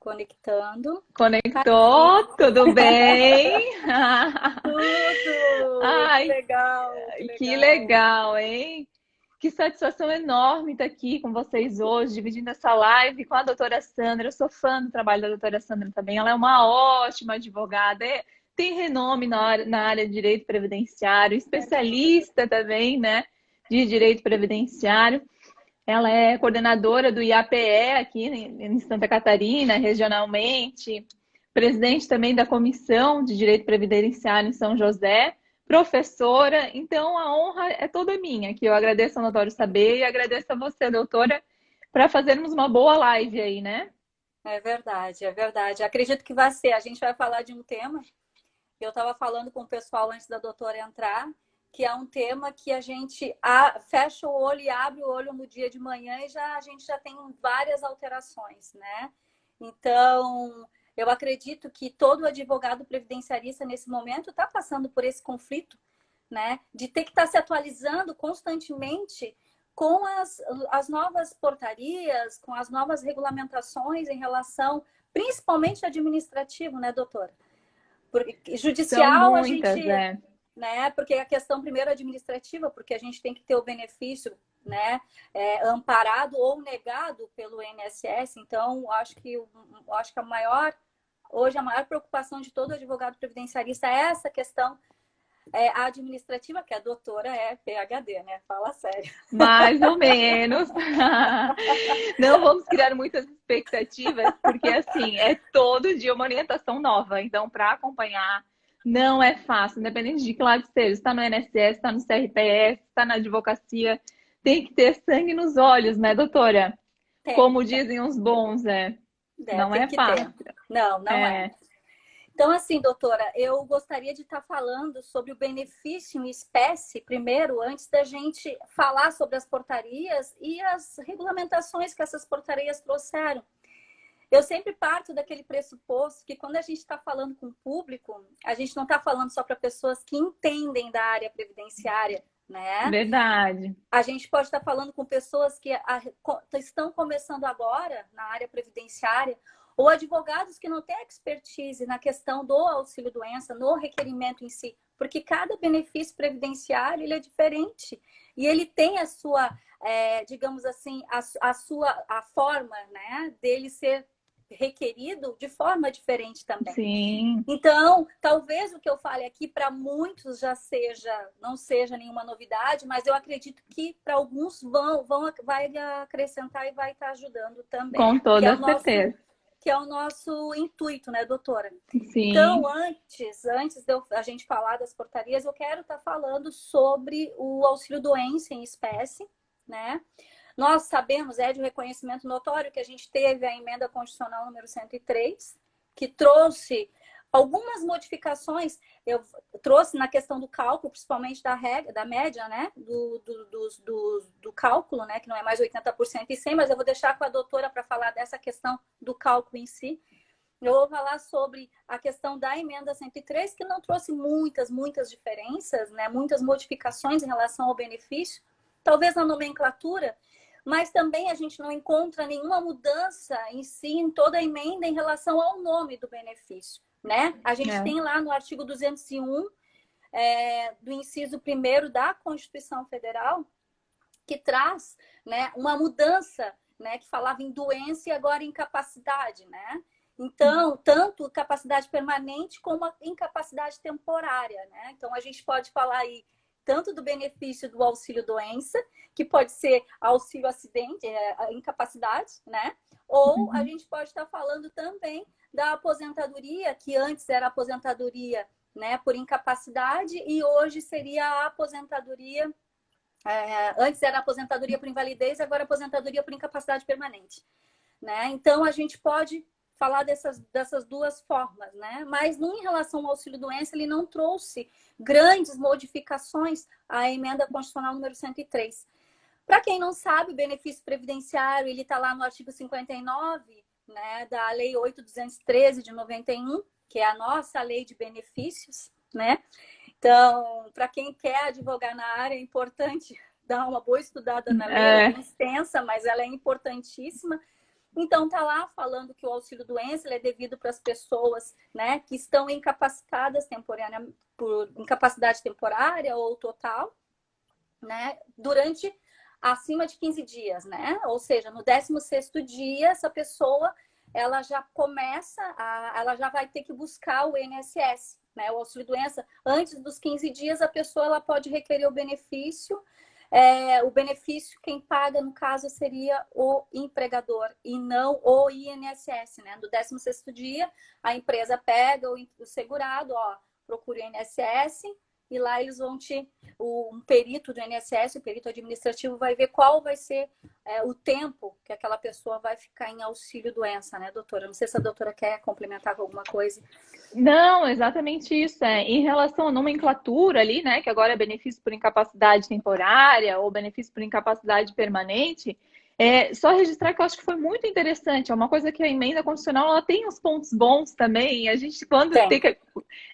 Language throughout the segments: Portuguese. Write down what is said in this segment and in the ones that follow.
Conectando. Conectou, tudo bem? Tudo! Que Ai, legal, que que legal. legal, hein? Que satisfação enorme estar aqui com vocês hoje, dividindo essa live com a doutora Sandra. Eu sou fã do trabalho da doutora Sandra também. Ela é uma ótima advogada, tem renome na área de direito previdenciário, especialista também, né, de direito previdenciário. Ela é coordenadora do IAPE aqui em Santa Catarina, regionalmente, presidente também da Comissão de Direito Previdenciário em São José, professora. Então, a honra é toda minha, que eu agradeço ao Notório Saber e agradeço a você, doutora, para fazermos uma boa live aí, né? É verdade, é verdade. Acredito que vai ser. A gente vai falar de um tema. Eu estava falando com o pessoal antes da doutora entrar, que é um tema que a gente fecha o olho e abre o olho no dia de manhã e a gente já tem várias alterações, né? Então, eu acredito que todo advogado previdenciarista nesse momento está passando por esse conflito, né? De ter que estar se atualizando constantemente com as novas portarias, com as novas regulamentações em relação, principalmente administrativo, né, doutora? Porque São judicial a gente, muitas, é. né? Porque a questão primeiro administrativa, porque a gente tem que ter o benefício, né? Amparado ou negado pelo INSS. Então, acho que hoje a maior preocupação de todo advogado previdenciarista é essa questão administrativa, que a doutora é PhD, né? Fala sério. Mais ou menos. Não vamos criar muitas expectativas, porque assim, é todo dia uma orientação nova. Então, para acompanhar, não é fácil, independente de que lado esteja. Está no INSS, está no CRPS, está na advocacia, tem que ter sangue nos olhos, né, doutora? Tem, Como tem. dizem os bons, não Tem é que ter. fácil. Não, não é. É, Então, assim, doutora, eu gostaria de estar falando sobre o benefício em espécie, primeiro, antes da gente falar sobre as portarias e as regulamentações que essas portarias trouxeram. Eu sempre parto daquele pressuposto que quando a gente está falando com o público, a gente não está falando só para pessoas que entendem da área previdenciária, né? verdade. A gente pode estar falando com pessoas que estão começando agora na área previdenciária, ou advogados que não têm expertise na questão do auxílio-doença, no requerimento em si, porque cada benefício previdenciário ele é diferente e ele tem a sua, digamos assim, a forma, né, dele ser requerido de forma diferente também. Sim. Então, talvez o que eu fale aqui para muitos não seja nenhuma novidade, mas eu acredito que para alguns vai acrescentar e vai estar ajudando também, Com que é toda o nosso certeza. que é o nosso intuito, né, doutora? Então, Sim. antes de a gente falar das portarias, eu quero estar falando sobre o auxílio-doença em espécie, né? Nós sabemos, é de reconhecimento notório, que a gente teve a emenda constitucional número 103, que trouxe algumas modificações. Eu trouxe na questão do cálculo, principalmente da regra, da média, né? Do cálculo, né? Que não é mais 80% e 100%, mas eu vou deixar com a doutora para falar dessa questão do cálculo em si. Eu vou falar sobre a questão da emenda 103, que não trouxe muitas diferenças, né? Muitas modificações em relação ao benefício, talvez na nomenclatura, mas também a gente não encontra nenhuma mudança em si, em toda a emenda, em relação ao nome do benefício, né? A gente tem lá no artigo 201, do inciso 1º da Constituição Federal, que traz, né, uma mudança, né, que falava em doença e agora incapacidade, né? Então, tanto capacidade permanente como a incapacidade temporária, né? Então, a gente pode falar aí tanto do benefício do auxílio-doença, que pode ser auxílio-acidente, incapacidade, né? Ou a gente pode estar falando também da aposentadoria, que antes era aposentadoria, né, por incapacidade e hoje seria a aposentadoria, antes era aposentadoria por invalidez, agora aposentadoria por incapacidade permanente, né? Então, a gente pode falar dessas duas formas, né? Mas em relação ao auxílio-doença, ele não trouxe grandes modificações à emenda constitucional número 103. Para quem não sabe, o benefício previdenciário, ele está lá no artigo 59, né, da Lei 8.213 de 91, que é a nossa lei de benefícios, né? Então, para quem quer advogar na área, é importante dar uma boa estudada na lei, ela é bem extensa, mas ela é importantíssima. Então, tá lá falando que o auxílio-doença ele é devido para as pessoas, né, que estão incapacitadas temporariamente, por incapacidade temporária ou total, né, durante acima de 15 dias, né? Ou seja, no 16º dia, essa pessoa, ela já ela já vai ter que buscar o INSS, né? O auxílio-doença. Antes dos 15 dias, a pessoa ela pode requerer o benefício. O benefício, quem paga, no caso, seria o empregador e não o INSS, né? No 16º dia, a empresa pega o segurado, ó, procura o INSS, e lá eles vão um perito do INSS, o perito administrativo, vai ver qual vai ser o tempo que aquela pessoa vai ficar em auxílio-doença, né, doutora? Não sei se a doutora quer complementar com alguma coisa. Não, exatamente isso. Em relação à nomenclatura ali, né, que agora é benefício por incapacidade temporária ou benefício por incapacidade permanente, só registrar que eu acho que foi muito interessante. É uma coisa que a emenda constitucional ela tem uns pontos bons também. A gente, quando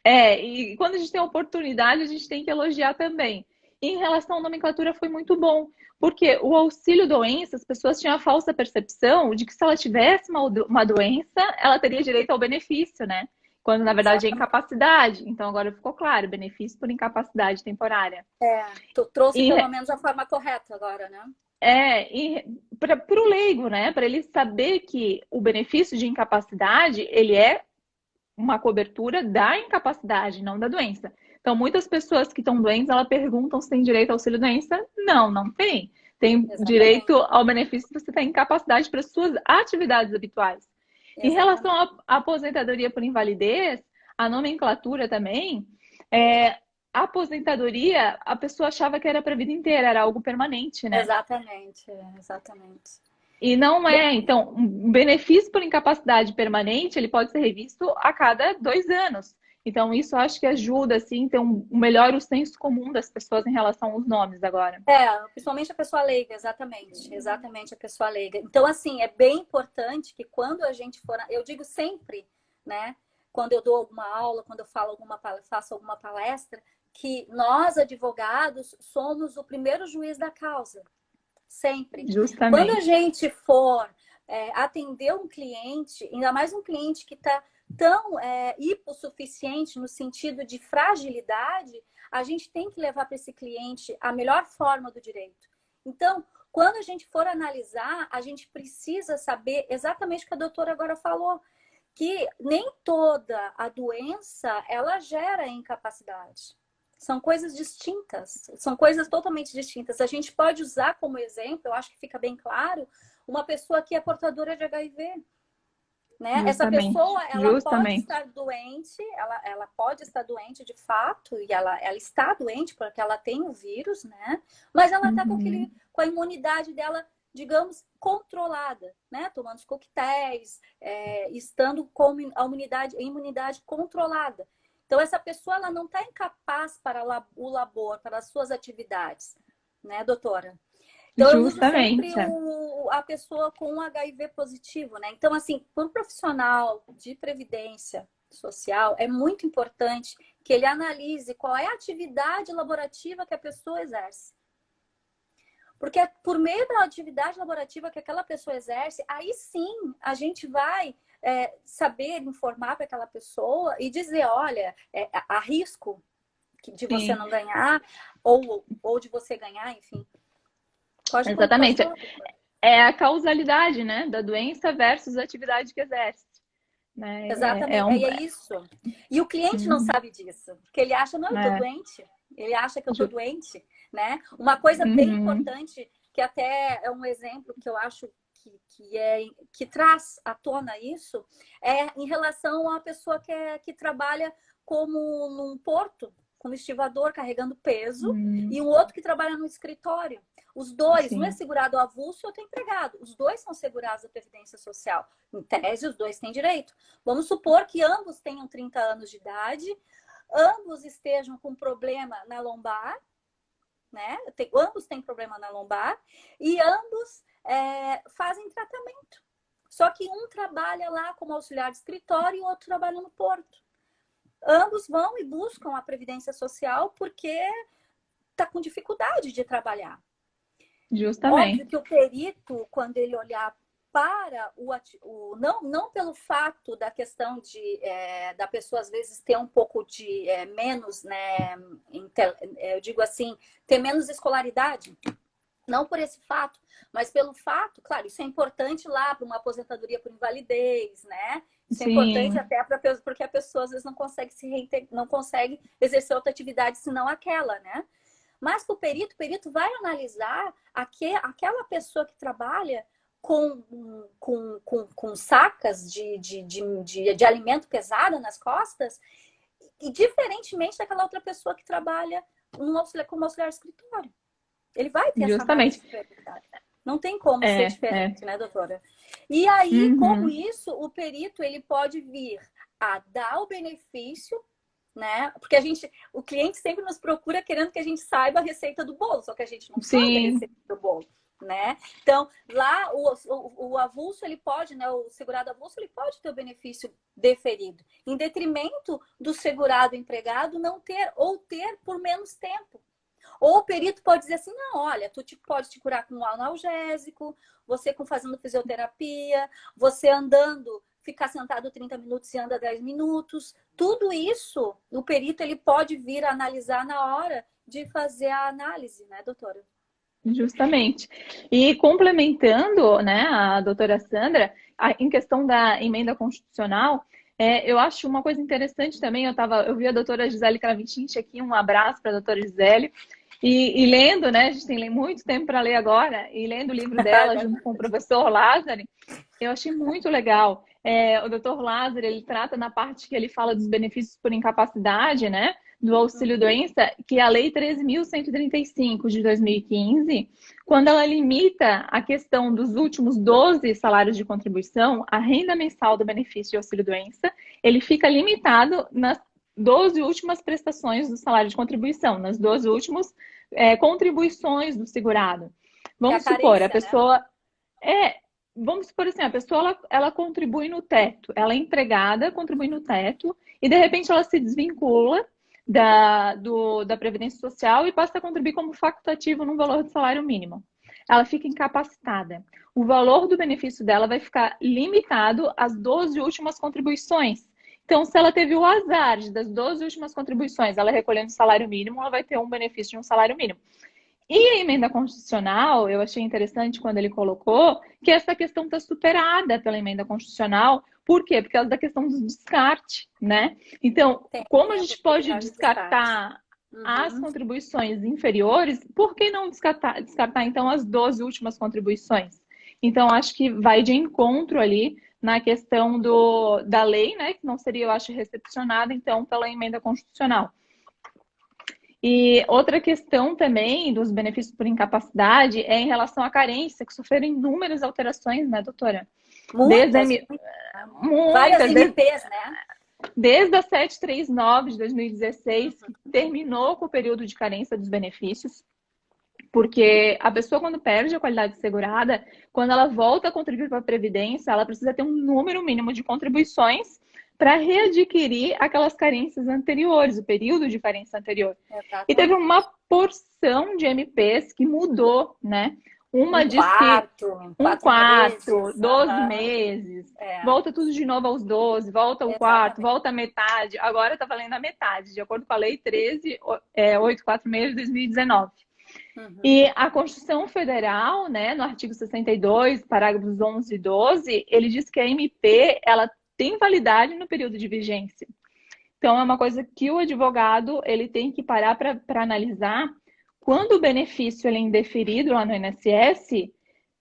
e quando a gente tem a oportunidade, a gente tem que elogiar também. Em relação à nomenclatura, foi muito bom, porque o auxílio-doença, as pessoas tinham a falsa percepção de que se ela tivesse uma doença, ela teria direito ao benefício, né? Quando na verdade é incapacidade. Então agora ficou claro, benefício por incapacidade temporária. Tu trouxe pelo menos a forma correta agora, né? Para o leigo, né? Para ele saber que o benefício de incapacidade, ele é uma cobertura da incapacidade, não da doença. Então, muitas pessoas que estão doentes, elas perguntam se tem direito ao auxílio-doença. Não, não tem. Tem Exatamente. direito ao benefício se você tem incapacidade para suas atividades habituais. Exatamente. Em relação à aposentadoria por invalidez, a nomenclatura também, a aposentadoria, a pessoa achava que era para a vida inteira, era algo permanente, né? Exatamente. E não é. Então, um benefício por incapacidade permanente, ele pode ser revisto a cada 2 anos. Então, isso eu acho que ajuda, assim, ter um melhor o senso comum das pessoas em relação aos nomes agora. Principalmente a pessoa leiga, exatamente a pessoa leiga. Então, assim, é bem importante que quando a gente for, eu digo sempre, né, quando eu dou alguma aula, quando eu faço alguma palestra, que nós, advogados, somos o primeiro juiz da causa. Sempre. Justamente. Quando a gente for atender um cliente, ainda mais um cliente que está tão hipossuficiente no sentido de fragilidade, a gente tem que levar para esse cliente a melhor forma do direito. Então, quando a gente for analisar, a gente precisa saber exatamente o que a doutora agora falou, que nem toda a doença, ela gera incapacidade. São coisas distintas, são coisas totalmente distintas. A gente pode usar como exemplo, eu acho que fica bem claro, uma pessoa que é portadora de HIV. Né? Essa pessoa, ela pode estar doente, ela pode estar doente de fato, e ela está doente porque ela tem o vírus, né? Mas ela está com a imunidade dela, digamos, controlada, né? Tomando os coquetéis, estando com a imunidade controlada. Então, essa pessoa ela não está incapaz para o labor, para as suas atividades, né, doutora? Então, eu uso sempre a pessoa com um HIV positivo, né? Então, assim, para um profissional de previdência social, é muito importante que ele analise qual é a atividade laborativa que a pessoa exerce. Porque é por meio da atividade laborativa que aquela pessoa exerce, aí sim a gente vai saber informar para aquela pessoa e dizer, olha, há risco de você não ganhar ou de você ganhar, enfim. Exatamente. É a causalidade, né, da doença versus a atividade que exerce. Né? Exatamente, é isso. E o cliente não sabe disso, porque ele acha, não, eu tô doente. Ele acha que eu tô doente, né? Uma coisa bem importante, que até é um exemplo que eu acho que traz à tona isso, é em relação à pessoa que trabalha como num porto, como estivador, carregando peso, e um outro que trabalha no escritório. Os dois, um é segurado avulso e outro é empregado. Os dois são segurados da Previdência Social. Em tese, os dois têm direito. Vamos supor que ambos tenham 30 anos de idade, ambos estejam com problema na lombar, né? Ambos têm problema na lombar e ambos fazem tratamento. Só que um trabalha lá como auxiliar de escritório e o outro trabalha no porto. Ambos vão e buscam a Previdência Social porque está com dificuldade de trabalhar. Justamente. Óbvio que o perito, quando ele olhar para não pelo fato da questão da pessoa às vezes ter um pouco de menos, né, eu digo assim, ter menos escolaridade, não por esse fato, mas pelo fato, claro, isso é importante lá para uma aposentadoria por invalidez, né? Isso é importante até porque a pessoa às vezes não consegue não consegue exercer outra atividade senão aquela, né? Mas para o perito vai analisar aquela pessoa que trabalha com sacas de alimento pesada nas costas, e diferentemente daquela outra pessoa que trabalha como auxiliar de escritório. Ele vai ter essa análise diferenciada. Não tem como ser diferente, né, doutora? E aí, com isso, o perito ele pode vir a dar o benefício, né? Porque o cliente sempre nos procura querendo que a gente saiba a receita do bolo, só que a gente não sabe a receita do bolo, né? Então, lá o avulso, ele pode, né? O segurado avulso, ele pode ter o benefício deferido, em detrimento do segurado empregado não ter ou ter por menos tempo. Ou o perito pode dizer assim, não, olha, pode te curar com um analgésico, você fazendo fisioterapia, você andando, ficar sentado 30 minutos e anda 10 minutos. Tudo isso, o perito ele pode vir a analisar na hora de fazer a análise, né, doutora? Justamente. E complementando, né, a doutora Sandra, em questão da emenda constitucional, eu acho uma coisa interessante também, eu vi a doutora Gisele Cravichinchi aqui, um abraço para a doutora Gisele, e lendo, né, a gente tem muito tempo para ler agora, e lendo o livro dela junto com o professor Lázaro, eu achei muito legal. O doutor Lázaro, ele trata na parte que ele fala dos benefícios por incapacidade, né, do auxílio-doença, que é a Lei 13.135 de 2015, quando ela limita a questão dos últimos 12 salários de contribuição, a renda mensal do benefício de auxílio-doença, ele fica limitado nas 12 últimas prestações do salário de contribuição, nas 12 últimas contribuições do segurado. Vamos supor, a pessoa... Né? Vamos supor assim, a pessoa ela contribui no teto, ela é empregada, contribui no teto, e de repente ela se desvincula da Previdência Social e passa a contribuir como facultativo no valor do salário mínimo. Ela fica incapacitada. O valor do benefício dela vai ficar limitado às 12 últimas contribuições. Então, se ela teve o azar das 12 últimas contribuições, ela recolhendo o salário mínimo, ela vai ter um benefício de um salário mínimo. E a emenda constitucional, eu achei interessante quando ele colocou que essa questão está superada pela emenda constitucional. Por quê? Por causa da questão do descarte, né? Então, como a gente pode descartar as contribuições inferiores, por que não descartar então, as 12 últimas contribuições? Então, acho que vai de encontro ali na questão da lei, né? Que não seria, eu acho, recepcionada, então, pela emenda constitucional. E outra questão também dos benefícios por incapacidade é em relação à carência, que sofreram inúmeras alterações, né, doutora? Muitas. Várias MPs, né? Desde a 739 de 2016, que terminou com o período de carência dos benefícios, porque a pessoa, quando perde a qualidade segurada, quando ela volta a contribuir para a Previdência, ela precisa ter um número mínimo de contribuições para readquirir aquelas carências anteriores, o período de carência anterior. Exatamente. E teve uma porção de MPs que mudou, né? Uma diz que um quarto, 12 meses, volta tudo de novo aos 12, volta ao quarto, volta a metade. Agora está valendo a metade, de acordo com a Lei 13.846 de 2019. E a Constituição Federal, né, no artigo 62, parágrafos 11 e 12, ele diz que a MP, ela tem validade no período de vigência. Então, é uma coisa que o advogado ele tem que parar para analisar quando o benefício ele é indeferido lá no INSS,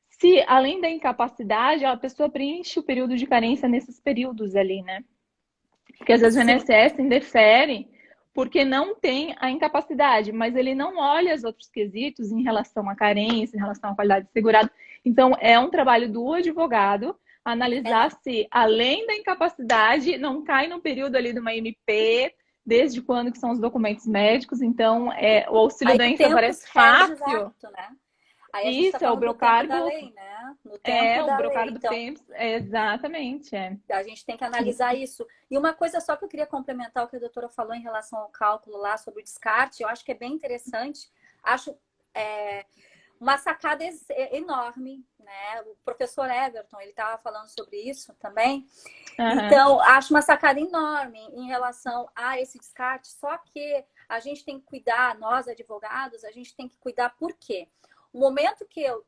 se além da incapacidade, a pessoa preenche o período de carência nesses períodos ali, né? Porque às vezes o INSS indefere porque não tem a incapacidade, mas ele não olha os outros quesitos em relação à carência, em relação à qualidade de segurado. Então, é um trabalho do advogado analisar se, além da incapacidade, não cai no período ali de uma MP, desde quando que são os documentos médicos. Então, o auxílio-doença parece fácil. Exato, né? Aí isso, é o brocargo da lei, né? No tempo o brocargo do tempo. Exatamente. A gente tem que analisar isso. E uma coisa só que eu queria complementar o que a doutora falou em relação ao cálculo lá sobre o descarte, eu acho que é bem interessante. Acho uma sacada enorme, né? O professor Everton, ele estava falando sobre isso também. Então, acho uma sacada enorme em relação a esse descarte, só que a gente tem que cuidar, nós advogados, a gente tem que cuidar por quê? O momento que eu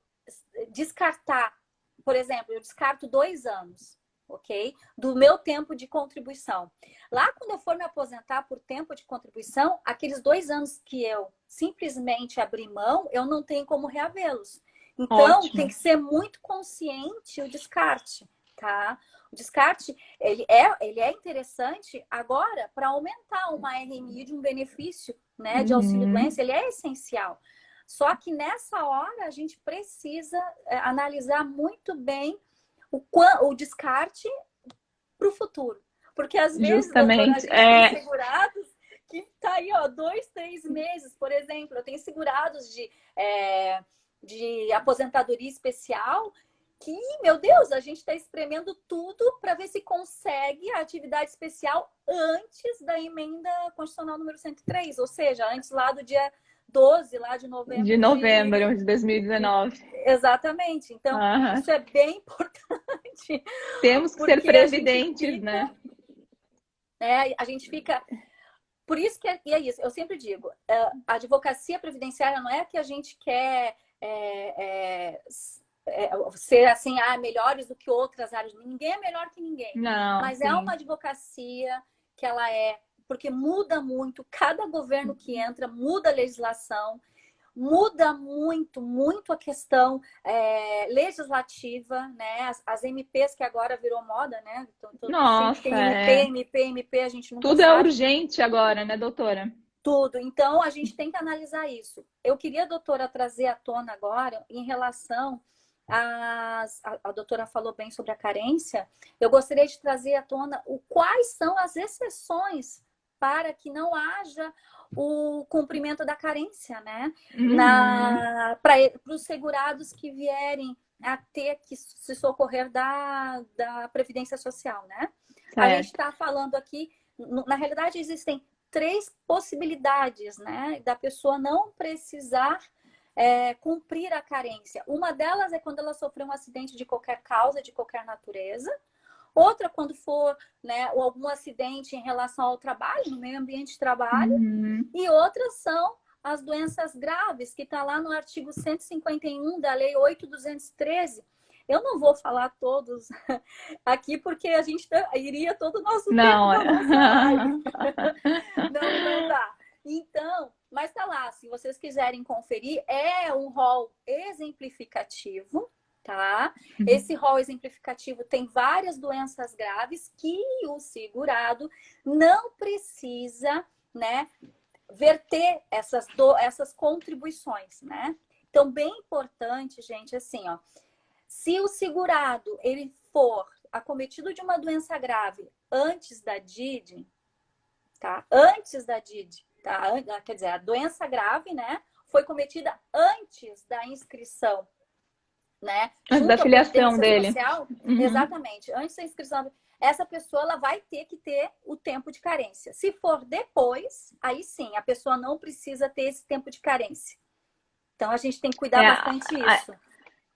descartar, por exemplo, eu descarto 2 anos, ok? Do meu tempo de contribuição. Lá, quando eu for me aposentar por tempo de contribuição, aqueles 2 anos que eu simplesmente abri mão, eu não tenho como reavê-los. Então, Ótimo. tem que ser muito consciente o descarte, tá? O descarte, ele é interessante agora para aumentar uma RMI de um benefício, né, de auxílio-doença, ele é essencial. Só que nessa hora a gente precisa analisar muito bem o descarte para o futuro. Porque às vezes, doutora, a gente tem segurados que tá aí, ó, 2, 3 meses, por exemplo. Eu tenho segurados de aposentadoria especial que, meu Deus, a gente está espremendo tudo para ver se consegue a atividade especial antes da emenda constitucional número 103, ou seja, antes lá do dia 12 lá de novembro. De 2019. Exatamente. Então, isso é bem importante. Temos que ser previdentes, né? A gente fica... Por isso que é isso. Eu sempre digo, a advocacia previdenciária não é que a gente quer ser assim, melhores do que outras áreas. Ninguém é melhor que ninguém. Não, mas sim. É uma advocacia que ela porque muda muito, cada governo que entra muda a legislação, muda muito, muito a questão legislativa, né? As MPs que agora virou moda, né? Nossa, tem MP, a gente nunca tudo sabe. É urgente agora, né, doutora? Tudo. Então, a gente tem que analisar isso. Eu queria, doutora, trazer à tona agora, em relação a doutora falou bem sobre a carência, eu gostaria de trazer à tona quais são as exceções para que não haja o cumprimento da carência, né? Para os segurados que vierem a ter que se socorrer da Previdência Social, né? Certo. A gente está falando aqui, na realidade, existem 3 possibilidades, né? Da pessoa não precisar cumprir a carência. Uma delas é quando ela sofreu um acidente de qualquer causa, de qualquer natureza. Outra, quando for, né, algum acidente em relação ao trabalho, no meio ambiente de trabalho. E outras são as doenças graves, que está lá no artigo 151 da Lei 8.213. Eu não vou falar todos aqui, porque a gente iria todo o nosso tempo da nossa live. Não dá. Então, mas tá lá, se vocês quiserem conferir, é um rol exemplificativo, tá? Esse rol exemplificativo tem várias doenças graves que o segurado não precisa, né, verter essas contribuições, né? Então, bem importante, gente, assim, ó, se o segurado ele for acometido de uma doença grave antes da DID, tá? Antes da DID, tá? Quer dizer, a doença grave, né, foi cometida antes da inscrição, né? Antes da filiação dele. Social, exatamente, antes da inscrição. Essa pessoa ela vai ter que ter o tempo de carência. Se for depois, aí sim, a pessoa não precisa ter esse tempo de carência. Então, a gente tem que cuidar bastante disso.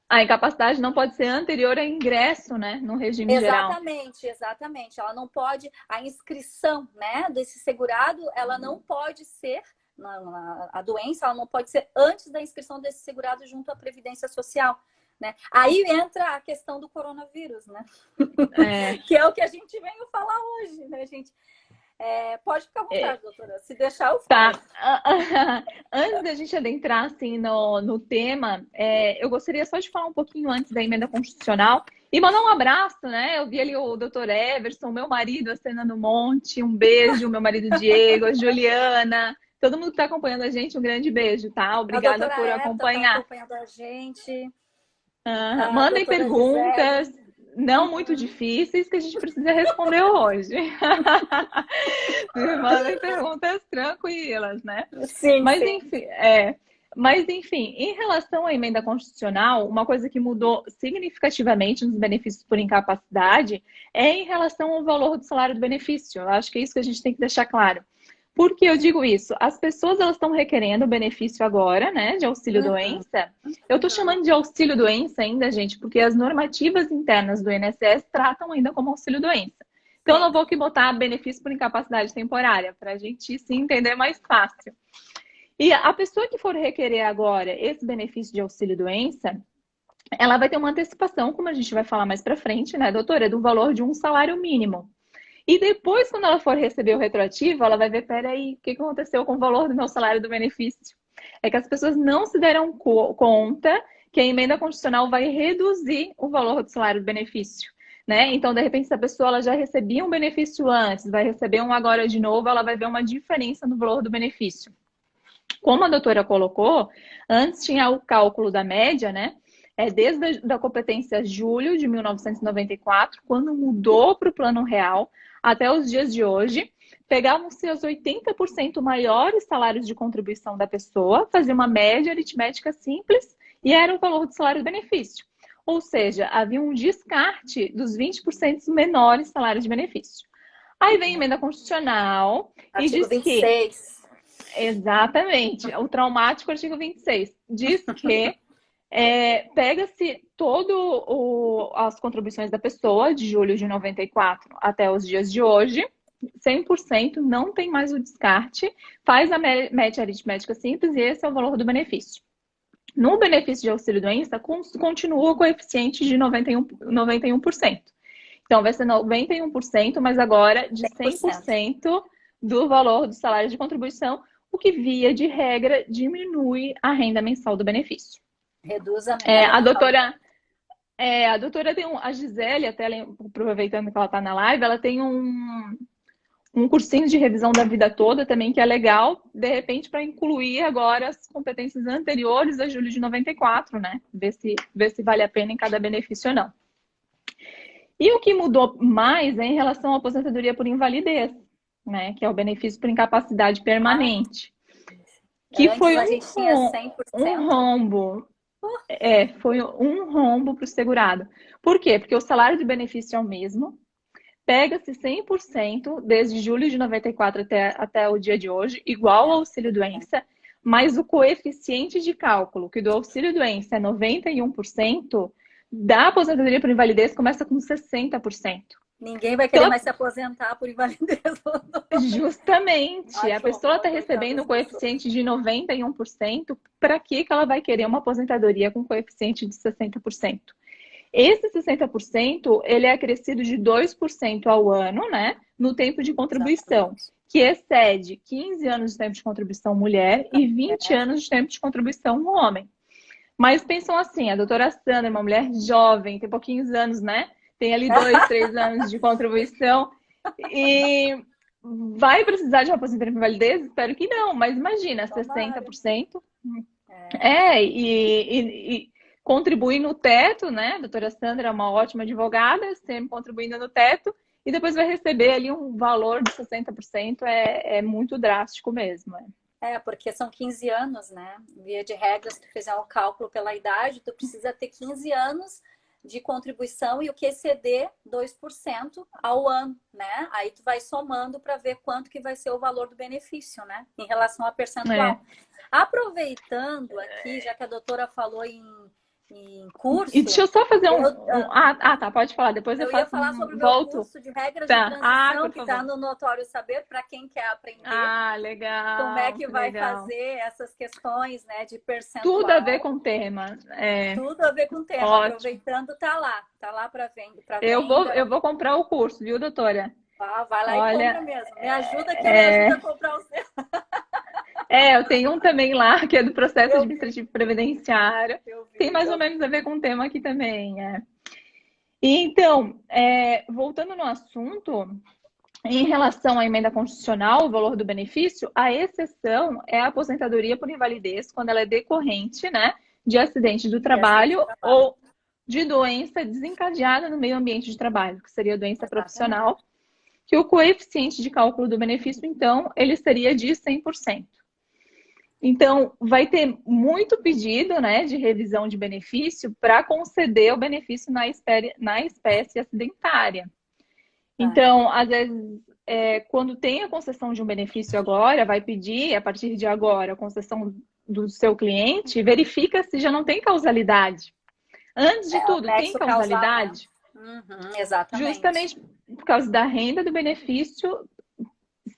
A incapacidade não pode ser anterior ao ingresso, né, no regime geral. Exatamente. Ela não pode, a inscrição, né, desse segurado, ela não pode ser, a doença, ela não pode ser antes da inscrição desse segurado junto à Previdência Social, né? Aí entra a questão do coronavírus, né? Que é o que a gente veio falar hoje, né, gente? Pode ficar à vontade, doutora. Se deixar, eu falo. Tá. Antes da gente adentrar assim, no tema, eu gostaria só de falar um pouquinho antes da emenda constitucional e mandar um abraço, né? Eu vi ali o doutor Everson, meu marido, acenando um monte. Um beijo, meu marido Diego, a Juliana, todo mundo que está acompanhando a gente, um grande beijo, tá? Obrigada por acompanhar. Tá acompanhando a gente. Mandem perguntas. Gisele. Não muito difíceis que a gente precisa responder hoje. Mandem perguntas tranquilas, né? Sim, Mas, enfim, em relação à emenda constitucional, uma coisa que mudou significativamente nos benefícios por incapacidade é em relação ao valor do salário do benefício. Eu acho que é isso que a gente tem que deixar claro. Por que eu digo isso? As pessoas elas estão requerendo o benefício agora, né, de auxílio-doença. Eu estou chamando de auxílio-doença ainda, gente, porque as normativas internas do INSS tratam ainda como auxílio-doença. Então, eu não vou aqui botar benefício por incapacidade temporária, para a gente se entender mais fácil. E a pessoa que for requerer agora esse benefício de auxílio-doença, ela vai ter uma antecipação, como a gente vai falar mais para frente, né, doutora, do valor de um salário mínimo. E depois, quando ela for receber o retroativo, ela vai ver, peraí, o que aconteceu com o valor do meu salário do benefício? É que as pessoas não se deram conta que a emenda constitucional vai reduzir o valor do salário do benefício, né? Então, de repente, se a pessoa ela já recebia um benefício antes, vai receber um agora de novo, ela vai ver uma diferença no valor do benefício. Como a doutora colocou, antes tinha o cálculo da média, né? Desde a competência julho de 1994, quando mudou para o plano real, até os dias de hoje, pegavam-se os 80% maiores salários de contribuição da pessoa, fazia uma média aritmética simples e era o valor do salário do benefício. Ou seja, havia um descarte dos 20% menores salários de benefício. Aí vem a emenda constitucional e diz 26. que... Exatamente, o traumático artigo 26 diz que pega-se as contribuições da pessoa de julho de 94 até os dias de hoje, 100%, não tem mais o descarte, faz a média aritmética simples e esse é o valor do benefício. No benefício de auxílio-doença, continua o coeficiente de 91%. Então, vai ser 91%, mas agora de 100% do valor do salário de contribuição, o que, via de regra, diminui a renda mensal do benefício. Reduz a a doutora tem a Gisele, até aproveitando que ela está na live, ela tem um cursinho de revisão da vida toda também, que é legal, de repente, para incluir agora as competências anteriores a julho de 94, né? Ver se vale a pena em cada benefício ou não. E o que mudou mais é em relação à aposentadoria por invalidez, né? Que é o benefício por incapacidade permanente. Que antes foi a gente tinha 100%. um rombo. Foi um rombo para o segurado. Por quê? Porque o salário de benefício é o mesmo, pega-se 100% desde julho de 94 até o dia de hoje, igual ao auxílio-doença, mas o coeficiente de cálculo, que do auxílio-doença é 91%, da aposentadoria por invalidez começa com 60%. Ninguém vai querer mais se aposentar por invalidez. Justamente. A pessoa está recebendo um coeficiente de 91%, para que ela vai querer uma aposentadoria com coeficiente de 60%? Esse 60%, ele é acrescido de 2% ao ano, né? No tempo de contribuição, que excede 15 anos de tempo de contribuição mulher e 20 anos de tempo de contribuição homem. Mas pensam assim, a doutora Sandra, uma mulher jovem, tem pouquinhos anos, né? Tem ali 2, 3 anos de contribuição e vai precisar de uma aposentadoria por invalidez? Espero que não, mas imagina, 60%. E contribuir no teto, né? A doutora Sandra é uma ótima advogada, sempre contribuindo no teto, e depois vai receber ali um valor de 60%, é muito drástico mesmo. Porque são 15 anos, né? Via de regra, se tu fizer um cálculo pela idade, tu precisa ter 15 anos de contribuição e o que exceder 2% ao ano, né? Aí tu vai somando para ver quanto que vai ser o valor do benefício, né? Em relação a percentual. Aproveitando aqui, já que a doutora falou em curso... E deixa eu só fazer tá, pode falar. Depois eu faço ia falar sobre o meu curso de regras de transição, que está no Notório Saber, para quem quer aprender. Legal. Como é que vai fazer essas questões, né, de percentual. Tudo a ver com o tema. Tudo a ver com o tema. Ótimo. Aproveitando, tá lá para venda. Eu vou comprar o curso, viu, doutora? Vai lá e compra mesmo. Me ajuda que me ajuda a comprar o seu. Eu tenho um também lá, que é do processo administrativo previdenciário. Tem mais ou menos a ver com o tema aqui também. E então, voltando no assunto, em relação à emenda constitucional, o valor do benefício, a exceção é a aposentadoria por invalidez, quando ela é decorrente, né, de acidente do trabalho ou de doença desencadeada no meio ambiente de trabalho, que seria doença profissional, que o coeficiente de cálculo do benefício, então, ele seria de 100%. Então, vai ter muito pedido, né, de revisão de benefício para conceder o benefício na espécie acidentária. Então, às vezes, quando tem a concessão de um benefício agora, vai pedir, a partir de agora, a concessão do seu cliente, verifica se já não tem causalidade. Antes de O tudo, tem nexo causal, né? causalidade? Exatamente. Justamente por causa da renda do benefício,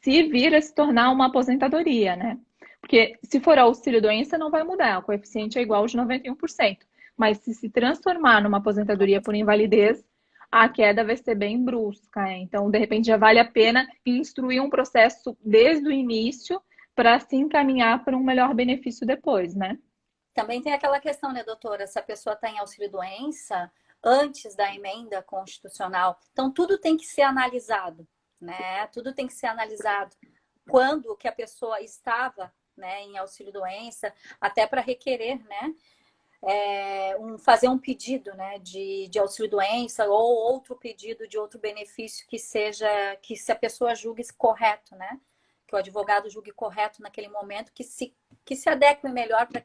se vir a se tornar uma aposentadoria, né? Porque se for auxílio-doença, não vai mudar, o coeficiente é igual de 91%. Mas se transformar numa aposentadoria por invalidez, a queda vai ser bem brusca. Né? Então, de repente, já vale a pena instruir um processo desde o início para se encaminhar para um melhor benefício depois, né? Também tem aquela questão, né, doutora? Se a pessoa está em auxílio-doença antes da emenda constitucional, então tudo tem que ser analisado, né? Tudo tem que ser analisado quando que a pessoa estava, né, em auxílio-doença, até para requerer, né, fazer um pedido, né, de auxílio-doença ou outro pedido de outro benefício que seja, que se a pessoa julgue correto, né? Que o advogado julgue correto naquele momento, que se adeque melhor para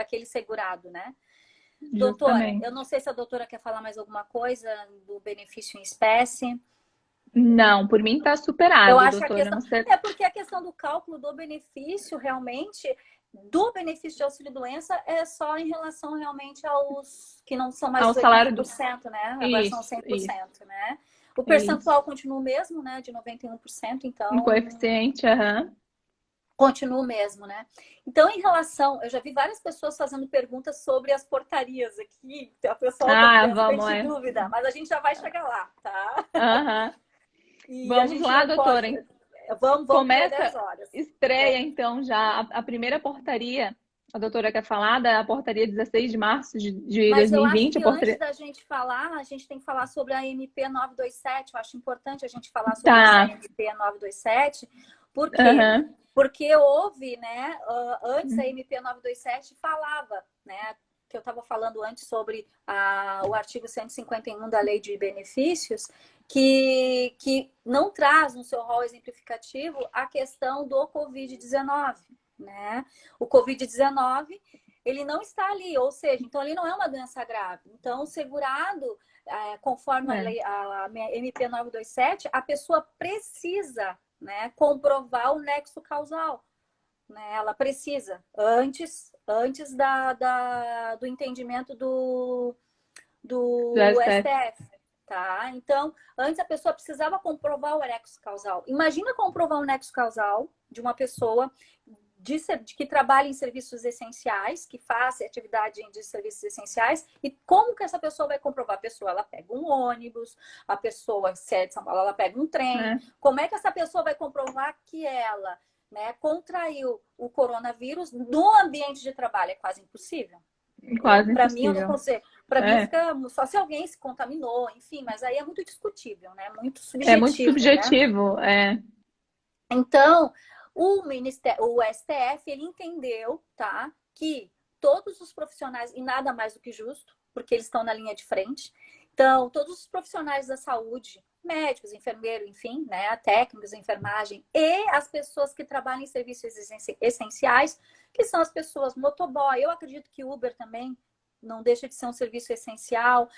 aquele segurado, né? Doutora, Justamente. eu não sei se a doutora quer falar mais alguma coisa do benefício em espécie. Não, por mim está Eu superado, acho que a doutora. questão. Não sei... É porque a questão do cálculo do benefício, realmente, do benefício de auxílio-doença, é só em relação realmente aos que não são mais Ao os salário do... 80%, né? Agora são Isso, 100%, né? O isso. percentual continua o mesmo, né? De 91%, Um então coeficiente, aham. continua o mesmo, né? Então, em relação, eu já vi várias pessoas fazendo perguntas sobre as portarias aqui. A pessoa tem Ah, vamos, bastante dúvida, mas a gente já vai chegar lá, tá? Aham. E a Vamos gente lá, não pode. doutora. Vamos para 10 Começa, horas. estreia Vamos. então já a primeira portaria. A doutora quer falar da portaria 16 de março de Mas eu acho 2020, a que antes portaria... da gente falar, a gente tem que falar sobre a MP 927. Eu acho importante a gente falar sobre essa Tá. MP 927. Por quê? Aham. Porque houve, né, antes a MP 927 falava, né, que eu estava falando antes sobre o artigo 151 da Lei de Benefícios, que não traz no seu rol exemplificativo a questão do Covid-19, né? O Covid-19, ele não está ali, ou seja, então ele não é uma doença grave. Então, o segurado, conforme a É. lei, a MP 927, a pessoa precisa, né, comprovar o nexo causal. Né? Ela precisa, antes do entendimento Do do STF. STF. Tá? Então, antes a pessoa precisava comprovar o nexo causal. Imagina comprovar o nexo causal de uma pessoa que trabalha em serviços essenciais, que faz atividade de serviços essenciais, e como que essa pessoa vai comprovar? A pessoa, ela pega um ônibus, a pessoa, se é de São Paulo, ela pega um trem. É. Como é que essa pessoa vai comprovar que ela, né, contraiu o coronavírus no ambiente de trabalho? É quase impossível. Quase Para mim, eu não impossível. consigo. Para mim, É. fica só se alguém se contaminou, enfim, mas aí é muito discutível, né? Muito É muito subjetivo, né? subjetivo. É. Então, o STF, ele entendeu, tá, que todos os profissionais, e nada mais do que justo, porque eles estão na linha de frente, então, todos os profissionais da saúde, médicos, enfermeiros, enfim, né, técnicos de enfermagem, e as pessoas que trabalham em serviços essenciais, que são as pessoas motoboy, eu acredito que Uber também não deixa de ser um serviço essencial,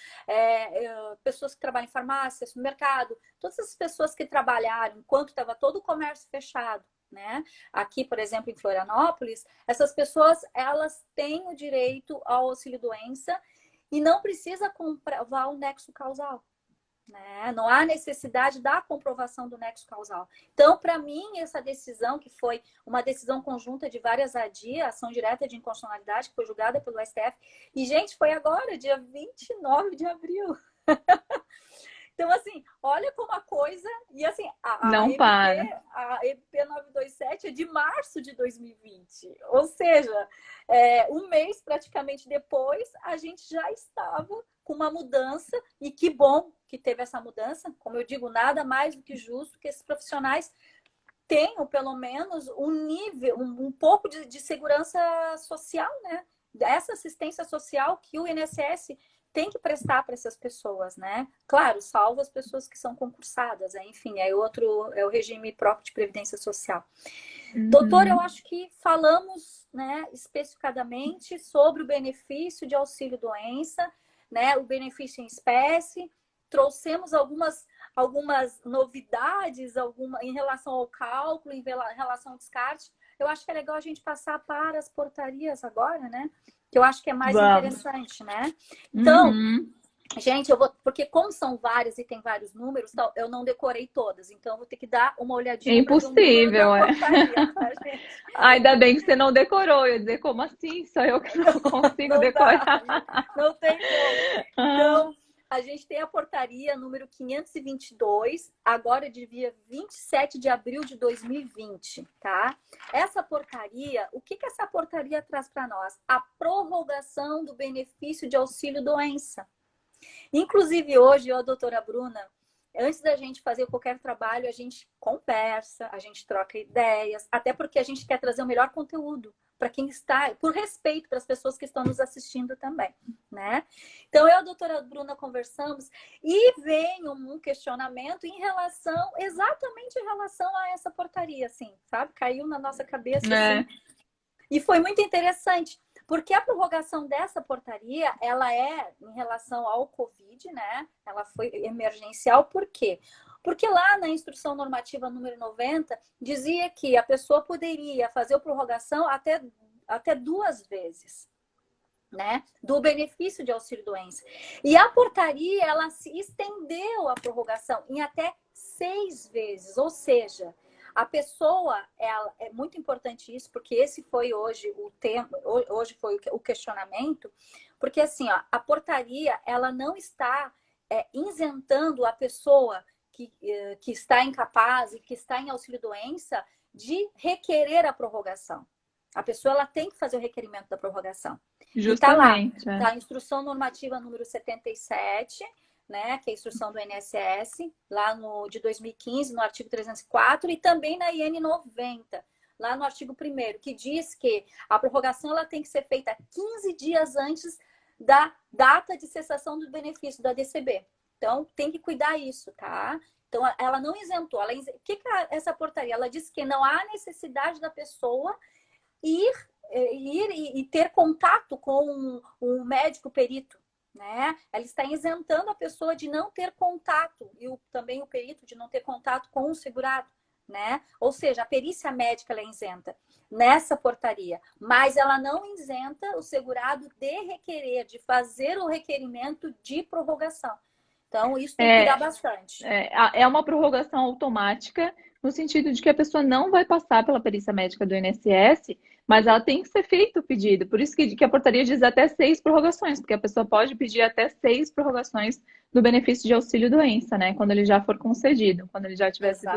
pessoas que trabalham em farmácia, supermercado, todas as pessoas que trabalharam enquanto estava todo o comércio fechado, né? Aqui, por exemplo, em Florianópolis, essas pessoas, elas têm o direito ao auxílio-doença e não precisa comprovar o nexo causal. Né? Não há necessidade da comprovação do nexo causal. Então, para mim, essa decisão, que foi uma decisão conjunta de várias ADI, ação direta de inconstitucionalidade, que foi julgada pelo STF, e, gente, foi agora, dia 29 de abril. Então, assim, olha como a coisa... E, assim, Não para. a MP 927 é de março de 2020. Ou seja, um mês praticamente depois, a gente já estava com uma mudança. E que bom que teve essa mudança. Como eu digo, nada mais do que justo que esses profissionais tenham, pelo menos, um nível, um pouco de segurança social, né? Essa assistência social que o INSS tem que prestar para essas pessoas, né? Claro, salvo as pessoas que são concursadas, enfim, é o regime próprio de previdência social. Doutor, eu acho que falamos, né, especificadamente sobre o benefício de auxílio-doença, né, o benefício em espécie, trouxemos algumas novidades em relação ao cálculo, em relação ao descarte. Eu acho que é legal a gente passar para as portarias agora, né? Que eu acho que é mais interessante, né? Então, gente, porque como são várias e tem vários números, eu não decorei todas. Então, eu vou ter que dar uma olhadinha. É impossível, da portaria, tá, gente? Ainda bem que você não decorou. Eu ia dizer, como assim? Só eu que não consigo Não decorar. Não tem como. Então, a gente tem a portaria número 522, agora de dia 27 de abril de 2020, tá? Essa portaria, o que essa portaria traz para nós? A prorrogação do benefício de auxílio-doença. Inclusive, hoje, a doutora Bruna, antes da gente fazer qualquer trabalho, a gente conversa, a gente troca ideias, até porque a gente quer trazer o melhor conteúdo para quem está, por respeito para as pessoas que estão nos assistindo também, né? Então, eu e a doutora Bruna conversamos e veio um questionamento exatamente em relação a essa portaria, assim, sabe? Caiu na nossa cabeça, assim. E foi muito interessante, porque a prorrogação dessa portaria, ela é em relação ao Covid, né? Ela foi emergencial, por quê? Porque lá na instrução normativa número 90, dizia que a pessoa poderia fazer a prorrogação até 2 vezes, né? Do benefício de auxílio-doença. E a portaria, ela se estendeu a prorrogação em até 6 vezes, ou seja, a pessoa, é muito importante isso, porque esse foi hoje o tema, hoje foi o questionamento, porque assim, ó, a portaria, ela não está isentando a pessoa que está incapaz e que está em auxílio-doença de requerer a prorrogação. A pessoa, ela tem que fazer o requerimento da prorrogação. Justamente. E tá lá, tá a instrução normativa número 77, né, que é a instrução do INSS, lá de 2015, no artigo 304, e também na IN 90, lá no artigo 1º, que diz que a prorrogação ela tem que ser feita 15 dias antes da data de cessação do benefício da DCB. Então, tem que cuidar isso, tá? Então, ela não isentou. O que é essa portaria? Ela diz que não há necessidade da pessoa ir e ter contato com um médico perito, né? Ela está isentando a pessoa de não ter contato e também o perito de não ter contato com o segurado, né? Ou seja, a perícia médica ela é isenta nessa portaria, mas ela não isenta o segurado de requerer, de fazer o requerimento de prorrogação. Então, isso tem que cuidar bastante. É uma prorrogação automática, no sentido de que a pessoa não vai passar pela perícia médica do INSS, mas ela tem que ser feito o pedido. Por isso que a portaria diz até 6 prorrogações, porque a pessoa pode pedir até 6 prorrogações do benefício de auxílio-doença, né? Quando ele já for concedido, quando ele já tiver sido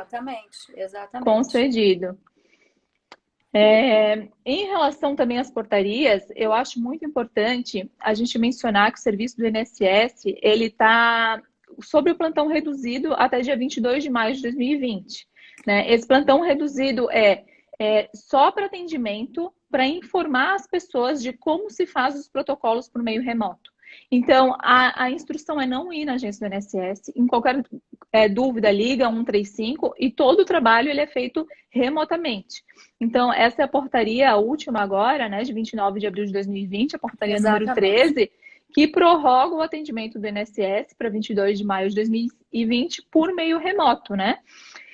concedido. Em relação também às portarias, eu acho muito importante a gente mencionar que o serviço do INSS, ele está sobre o plantão reduzido até dia 22 de maio de 2020. Né? Esse plantão reduzido é só para atendimento, para informar as pessoas de como se faz os protocolos por meio remoto. Então, a instrução é não ir na agência do INSS. Em qualquer dúvida, liga 135 e todo o trabalho ele é feito remotamente. Então, essa é a portaria, a última agora, né, de 29 de abril de 2020, a portaria número 13, que prorroga o atendimento do INSS para 22 de maio de 2020 por meio remoto, né?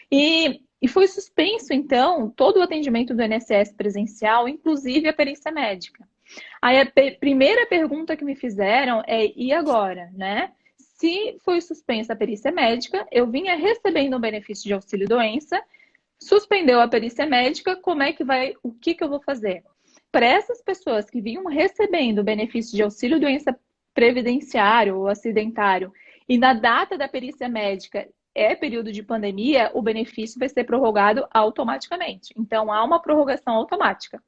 E foi suspenso, então, todo o atendimento do INSS presencial, inclusive a perícia médica. Aí a primeira pergunta que me fizeram e agora, né? Se foi suspensa a perícia médica, eu vinha recebendo um benefício de auxílio-doença, suspendeu a perícia médica, como é que vai, o que eu vou fazer? Para essas pessoas que vinham recebendo o benefício de auxílio-doença previdenciário ou acidentário, e na data da perícia médica período de pandemia, o benefício vai ser prorrogado automaticamente. Então, há uma prorrogação automática.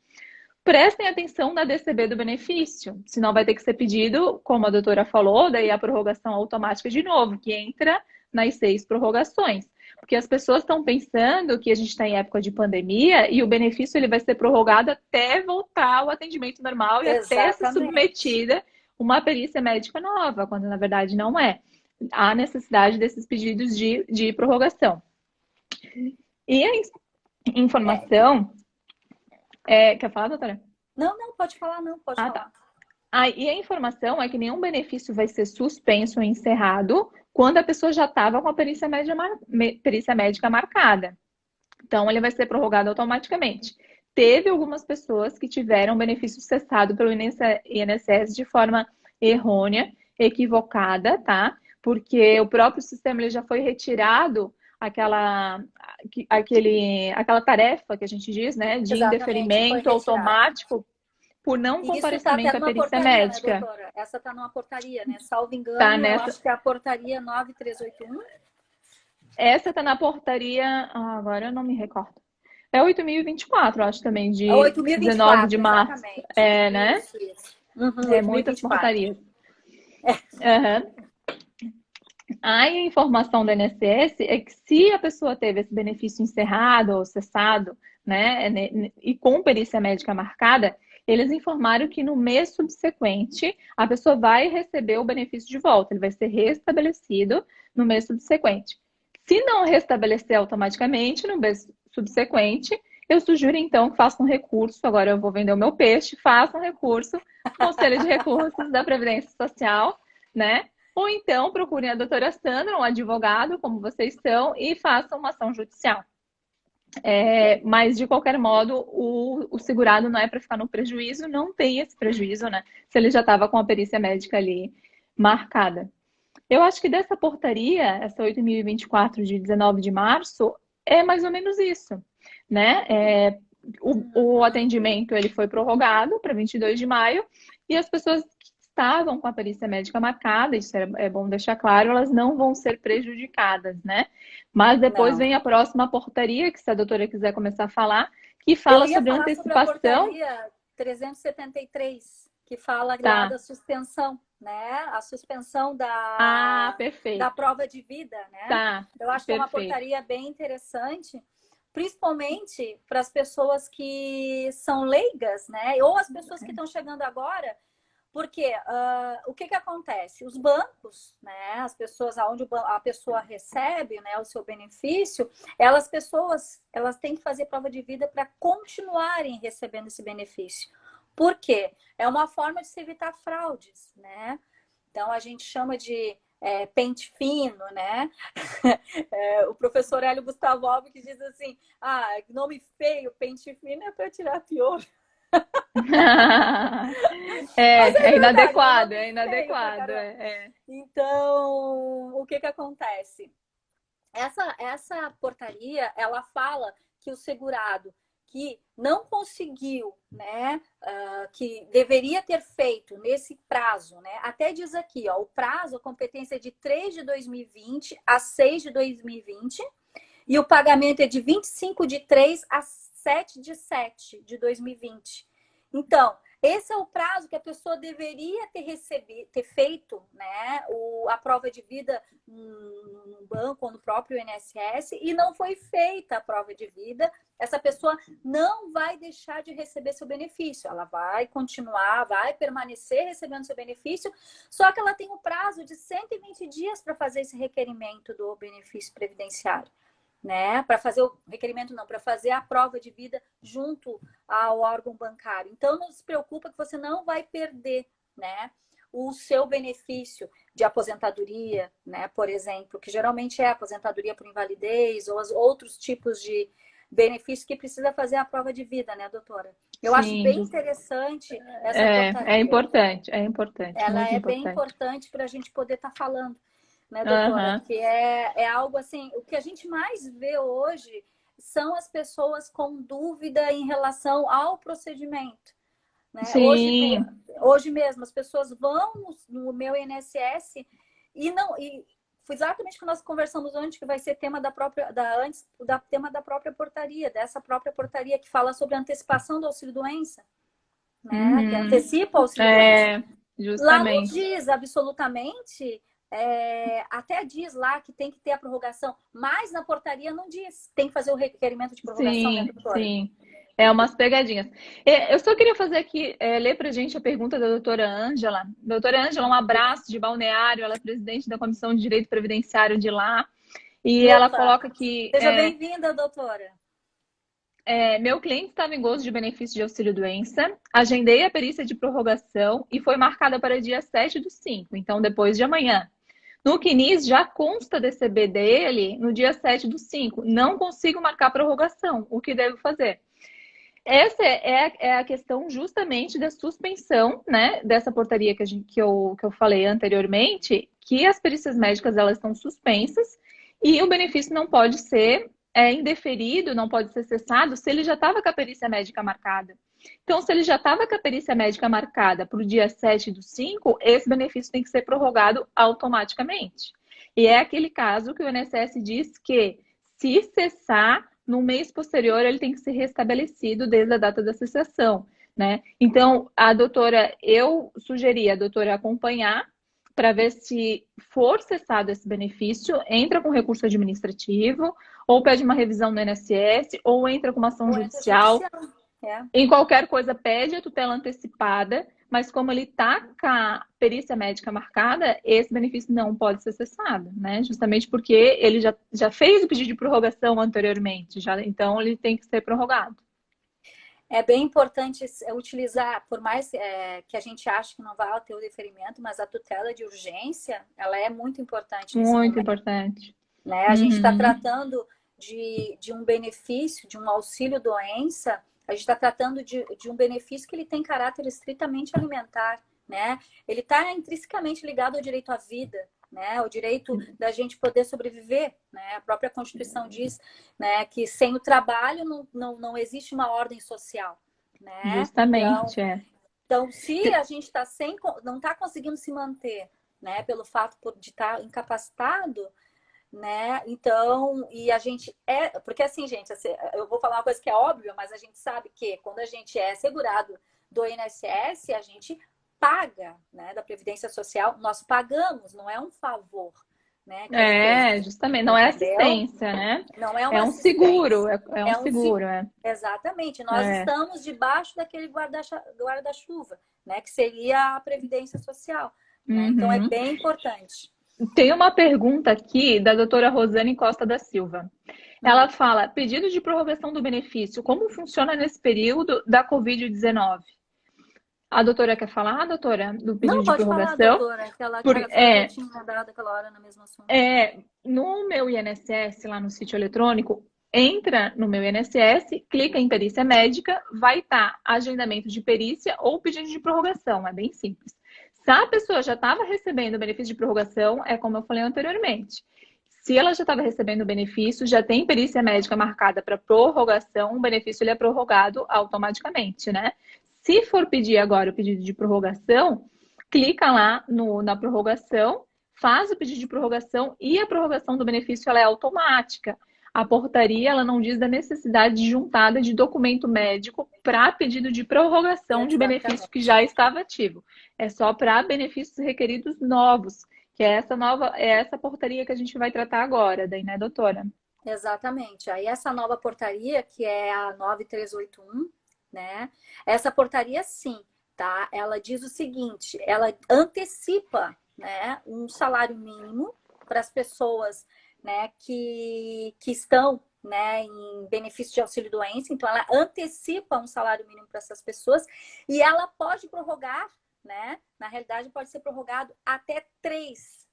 Prestem atenção na DCB do benefício, senão vai ter que ser pedido, como a doutora falou, daí a prorrogação automática de novo, que entra nas 6 prorrogações. Porque as pessoas estão pensando que a gente está em época de pandemia e o benefício ele vai ser prorrogado até voltar ao atendimento normal e até ser submetida uma perícia médica nova, quando na verdade não é. Há necessidade desses pedidos de prorrogação. E a informação... quer falar, doutora? Não, pode falar, pode falar. Tá. E a informação é que nenhum benefício vai ser suspenso ou encerrado quando a pessoa já estava com a perícia médica marcada. Então, ele vai ser prorrogado automaticamente. Teve algumas pessoas que tiveram benefício cessado pelo INSS de forma errônea, equivocada, tá? Porque o próprio sistema ele já foi retirado aquela tarefa que a gente diz, né, de Exatamente, foi indeferimento retirado. automático por não E isso está até comparecimento à numa perícia portaria, né, médica. doutora? Essa está numa portaria, né? Salvo Tá engano, eu nessa. acho que é a portaria 9381. Essa tá na portaria, agora eu não me recordo. É 8.024, eu acho também, É de 19 de 8.024, março. exatamente. É, né? Isso. Uhum, É muitas 8.024. portarias. Aham. A informação do INSS é que se a pessoa teve esse benefício encerrado ou cessado, né, e com perícia médica marcada, eles informaram que no mês subsequente a pessoa vai receber o benefício de volta, ele vai ser restabelecido no mês subsequente. Se não restabelecer automaticamente no mês subsequente, eu sugiro então que faça um recurso. Agora eu vou vender o meu peixe, faça um recurso, Conselho de Recursos da Previdência Social, né? Ou então procurem a doutora Sandra, um advogado, como vocês são, e façam uma ação judicial. Mas, de qualquer modo, o segurado não é para ficar no prejuízo, não tem esse prejuízo, né? Se ele já estava com a perícia médica ali marcada. Eu acho que dessa portaria, essa 8.024 de 19 de março, é mais ou menos isso, né? O atendimento ele foi prorrogado para 22 de maio e as pessoas que estavam com a perícia médica marcada, isso é bom deixar claro, elas não vão ser prejudicadas, né? Mas depois Não. vem a próxima portaria, que se a doutora quiser começar a falar, que Eu fala ia sobre falar sobre a antecipação. portaria 373, que fala lá Tá. da suspensão, né? A suspensão Ah, da perfeito. prova de vida, né? Tá, Eu acho que é uma perfeito. portaria bem interessante, principalmente para as pessoas que são leigas, né? Ou as pessoas que estão chegando agora. Porque o que acontece? Os bancos, né, as pessoas onde a pessoa recebe, né, o seu benefício, elas têm que fazer prova de vida para continuarem recebendo esse benefício. Por quê? É uma forma de se evitar fraudes, né? Então a gente chama de pente fino, né? O professor Hélio Gustavov que diz assim: nome feio, pente fino é para tirar pior. Mas é É verdade, é um inadequado, nome é feio pra inadequado. caramba. Então, o que acontece? Essa portaria, ela fala que o segurado que não conseguiu, né, que deveria ter feito nesse prazo, né, até diz aqui, ó, o prazo, a competência é de 3 de 2020 a 6 de 2020 e o pagamento é de 25 de 3 a 7 de 7 de 2020. Então, esse é o prazo que a pessoa deveria ter feito, né, a prova de vida no banco ou no próprio INSS e não foi feita a prova de vida. Essa pessoa não vai deixar de receber seu benefício, ela vai continuar, vai permanecer recebendo seu benefício, só que ela tem um prazo de 120 dias para fazer esse requerimento do benefício previdenciário. Né? Para fazer o requerimento, não, para fazer a prova de vida junto ao órgão bancário. Então, não se preocupa que você não vai perder, né, o seu benefício de aposentadoria, né, por exemplo, que geralmente é aposentadoria por invalidez ou outros tipos de benefício que precisa fazer a prova de vida, né, doutora? Eu acho Sim, bem interessante essa é portaria. importante, Ela muito é bem importante. importante para a gente poder estar falando, né, doutora? Aham. Porque é algo assim, o que a gente mais vê hoje são as pessoas com dúvida em relação ao procedimento. Né? Sim, Hoje mesmo, as pessoas vão no meu INSS e não. E foi exatamente o que nós conversamos antes, que vai ser tema tema da própria portaria, dessa própria portaria que fala sobre a antecipação do auxílio-doença, né? Que uhum. antecipa o auxílio-doença. Lá não Justamente. diz absolutamente, até diz lá que tem que ter a prorrogação, mas na portaria não diz. Tem que fazer o requerimento de prorrogação, né, Sim, doutora? sim. É umas pegadinhas. Eu só queria fazer aqui, ler pra gente a pergunta da doutora Ângela. Doutora Ângela, um abraço de Balneário, ela é presidente da Comissão de Direito Previdenciário de lá. E ela Opa! coloca que Seja bem-vinda, doutora. meu cliente estava em gozo de benefício de auxílio-doença, agendei a perícia de prorrogação e foi marcada para dia 7/5, então depois de amanhã. No CNIS já consta DCB dele no dia 7/5. Não consigo marcar prorrogação. O que devo fazer? Essa é a questão justamente da suspensão, né, dessa portaria que eu falei anteriormente, que as perícias médicas elas estão suspensas e o benefício não pode ser indeferido, não pode ser cessado se ele já estava com a perícia médica marcada. Então, se ele já estava com a perícia médica marcada para o dia 7/5, esse benefício tem que ser prorrogado automaticamente. E é aquele caso que o INSS diz que, se cessar, no mês posterior ele tem que ser restabelecido desde a data da cessação, né? Então, eu sugeri a doutora acompanhar para ver se for cessado esse benefício, entra com recurso administrativo, ou pede uma revisão no INSS, ou entra com uma ação judicial. Em qualquer coisa, pede a tutela antecipada, mas como ele está com a perícia médica marcada, esse benefício não pode ser cessado, né? Justamente porque ele já fez o pedido de prorrogação anteriormente, então ele tem que ser prorrogado. É bem importante utilizar, por mais que a gente ache que não vai ter o deferimento, mas a tutela de urgência, ela é muito importante nesse momento. Muito importante. Né? A gente está tratando de um benefício, de um auxílio-doença, a gente está tratando de um benefício que ele tem caráter estritamente alimentar, né? Ele está intrinsecamente ligado ao direito à vida, né? O direito da gente poder sobreviver, né? A própria Constituição diz, né, que sem o trabalho não existe uma ordem social, né? Justamente, Então, se a gente não está conseguindo se manter, né, pelo fato de estar incapacitado, né? Então, e a gente porque assim, gente, eu vou falar uma coisa que é óbvia, mas a gente sabe que quando a gente é segurado do INSS, a gente paga, né, da Previdência Social, nós pagamos, não é um favor, né? Justamente, não é assistência, né? Não é uma assistência. Seguro, é um seguro, Exatamente, nós estamos debaixo daquele guarda-chuva, né, que seria a Previdência Social, né? Então é bem importante. Tem uma pergunta aqui da doutora Rosane Costa da Silva. Ela fala, pedido de prorrogação do benefício, como funciona nesse período da Covid-19? A doutora quer falar, doutora, do pedido de prorrogação? Não, pode falar, doutora, que ela tinha mandado aquela hora no mesmo assunto. No meu INSS, lá no sítio eletrônico, entra no meu INSS, clica em perícia médica, vai estar agendamento de perícia ou pedido de prorrogação, é bem simples. Se a pessoa já estava recebendo o benefício de prorrogação, é como eu falei anteriormente. Se ela já estava recebendo o benefício, já tem perícia médica marcada para prorrogação, o benefício ele é prorrogado automaticamente, né? Se for pedir agora o pedido de prorrogação, clica lá na prorrogação, faz o pedido de prorrogação e a prorrogação do benefício ela é automática. A portaria ela não diz da necessidade de juntada de documento médico para pedido de prorrogação de benefício que já estava ativo. É só para benefícios requeridos novos, que é essa portaria que a gente vai tratar agora, daí, né, doutora? Exatamente. Aí essa nova portaria, que é a 9381, né? Essa portaria, sim, tá? Ela diz o seguinte, ela antecipa, né, um salário mínimo para as pessoas, né, que estão, né, em benefício de auxílio-doença. Então, ela antecipa um salário mínimo para essas pessoas e ela pode prorrogar, né? Na realidade, pode ser prorrogado até três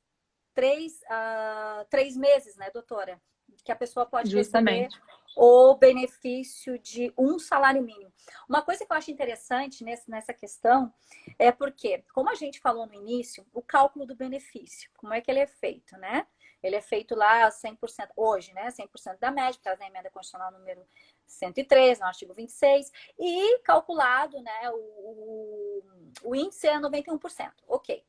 meses, né, doutora? Que a pessoa pode receber o benefício de um salário mínimo. Uma coisa que eu acho interessante nessa questão é porque, como a gente falou no início, o cálculo do benefício, como é que ele é feito, né? Ele é feito lá 100%, hoje, né? 100% da média, por causa da emenda constitucional número 103, no artigo 26, e calculado, né? O índice é 91%. Ok.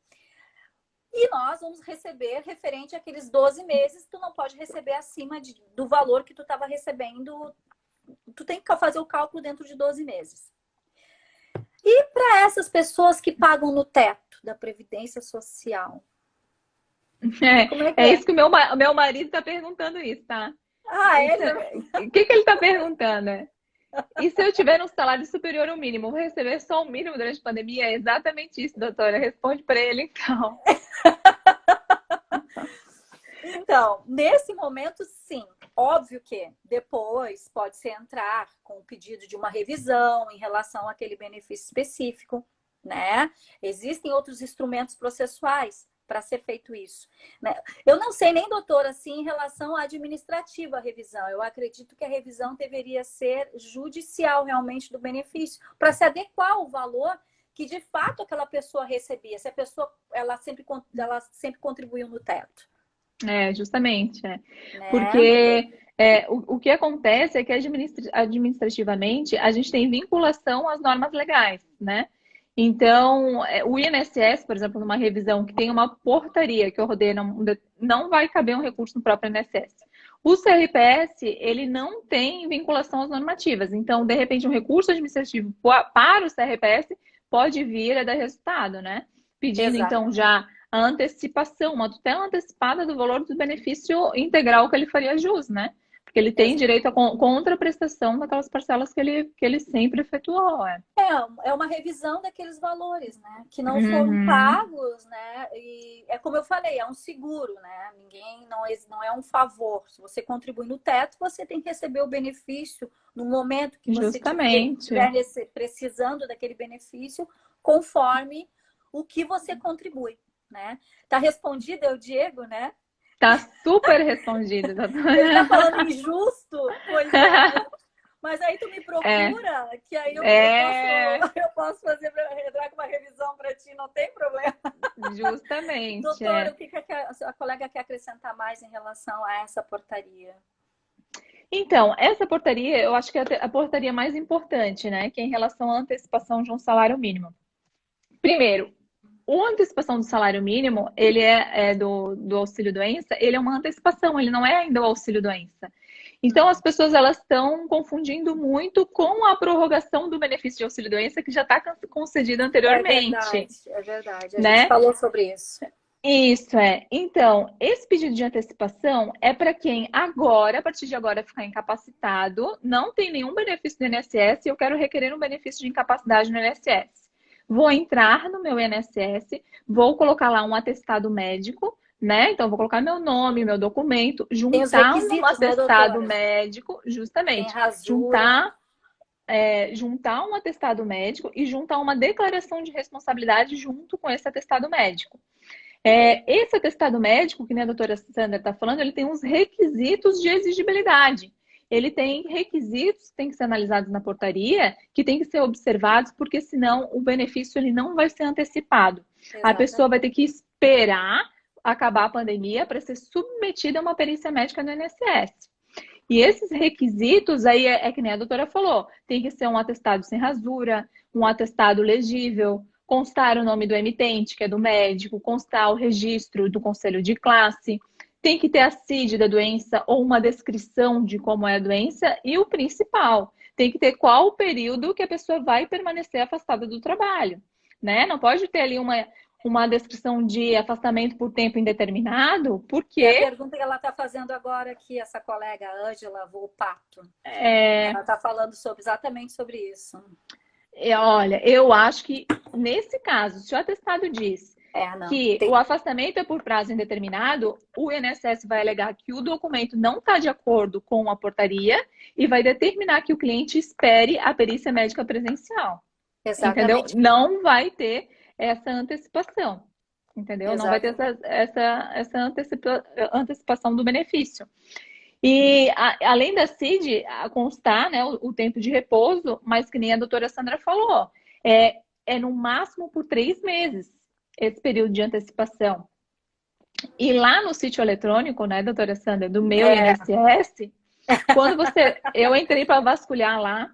E nós vamos receber referente àqueles 12 meses, tu não pode receber acima do valor que tu estava recebendo. Tu tem que fazer o cálculo dentro de 12 meses. E para essas pessoas que pagam no teto da Previdência Social? É isso que o meu marido está perguntando isso, tá? O que ele está perguntando? E se eu tiver um salário superior ao mínimo, vou receber só o mínimo durante a pandemia? É exatamente isso, doutora. Responde para ele, então. Então, nesse momento, sim. Óbvio que depois pode-se entrar com o pedido de uma revisão em relação àquele benefício específico, né? Existem outros instrumentos processuais, para ser feito isso, né? Eu não sei nem, doutora, assim, em relação à administrativa a revisão. Eu acredito que a revisão deveria ser judicial realmente do benefício, para se adequar ao valor que de fato aquela pessoa recebia, se a pessoa ela sempre contribuiu no teto. Justamente. Né? Porque o que acontece é que administrativamente a gente tem vinculação às normas legais, né? Então, o INSS, por exemplo, numa revisão que tem uma portaria que ordena, não vai caber um recurso no próprio INSS. O CRPS, ele não tem vinculação às normativas. Então, de repente, um recurso administrativo para o CRPS pode vir a dar resultado, né? Pedindo, Exato. então, já a antecipação, uma tutela antecipada do valor do benefício integral que ele faria jus, né? Porque ele tem direito à contraprestação daquelas parcelas que ele sempre efetuou. É uma revisão daqueles valores, né? Que não foram pagos, né? E é como eu falei, é um seguro, né? Não é um favor. Se você contribui no teto, você tem que receber o benefício no momento que você estiver precisando daquele benefício, conforme o que você contribui, né? Tá respondido, é o Diego, né? Tá super respondido, doutora. Ele tá falando injusto? Pois é. Mas aí tu me procura, que aí eu posso fazer entrar com uma revisão para ti, não tem problema. Justamente. Doutora, o que a colega quer acrescentar mais em relação a essa portaria? Então, essa portaria, eu acho que é a portaria mais importante, né? Que é em relação à antecipação de um salário mínimo. Primeiro, a antecipação do salário mínimo, ele do auxílio-doença, ele é uma antecipação, ele não é ainda o auxílio-doença. Então, as pessoas elas estão confundindo muito com a prorrogação do benefício de auxílio-doença que já está concedido anteriormente. É verdade. A gente falou sobre isso. Isso Então, esse pedido de antecipação é para quem agora, a partir de agora, ficar incapacitado, não tem nenhum benefício do INSS e eu quero requerer um benefício de incapacidade no INSS. Vou entrar no meu INSS, vou colocar lá um atestado médico, né? Então, vou colocar meu nome, meu documento, juntar um atestado médico, justamente. Juntar um atestado médico e juntar uma declaração de responsabilidade junto com esse atestado médico. Esse atestado médico, que nem a doutora Sandra está falando, ele tem uns requisitos de exigibilidade. Ele tem requisitos que têm que ser analisados na portaria, que têm que ser observados, porque senão o benefício ele não vai ser antecipado. Exatamente. A pessoa vai ter que esperar acabar a pandemia para ser submetida a uma perícia médica no INSS. E esses requisitos aí que nem a doutora falou, tem que ser um atestado sem rasura, um atestado legível, constar o nome do emitente, que é do médico, constar o registro do conselho de classe, tem que ter a CID da doença ou uma descrição de como é a doença e o principal, tem que ter qual o período que a pessoa vai permanecer afastada do trabalho, né? Não pode ter ali uma descrição de afastamento por tempo indeterminado, porque... É a pergunta que ela está fazendo agora aqui, essa colega Ângela Volpato. Ela está falando exatamente sobre isso. Olha, eu acho que nesse caso, se o atestado diz que o afastamento é por prazo indeterminado, o INSS vai alegar que o documento não está de acordo com a portaria e vai determinar que o cliente espere a perícia médica presencial. Exatamente. Entendeu? Não vai ter essa antecipação. Entendeu? Exatamente. Não vai ter essa antecipação do benefício. E além da CID, constar, né, o tempo de repouso, mas que nem a doutora Sandra falou, é no máximo por 3 meses esse período de antecipação. E lá no sítio eletrônico, né, doutora Sandra, do meu INSS, quando eu entrei para vasculhar lá,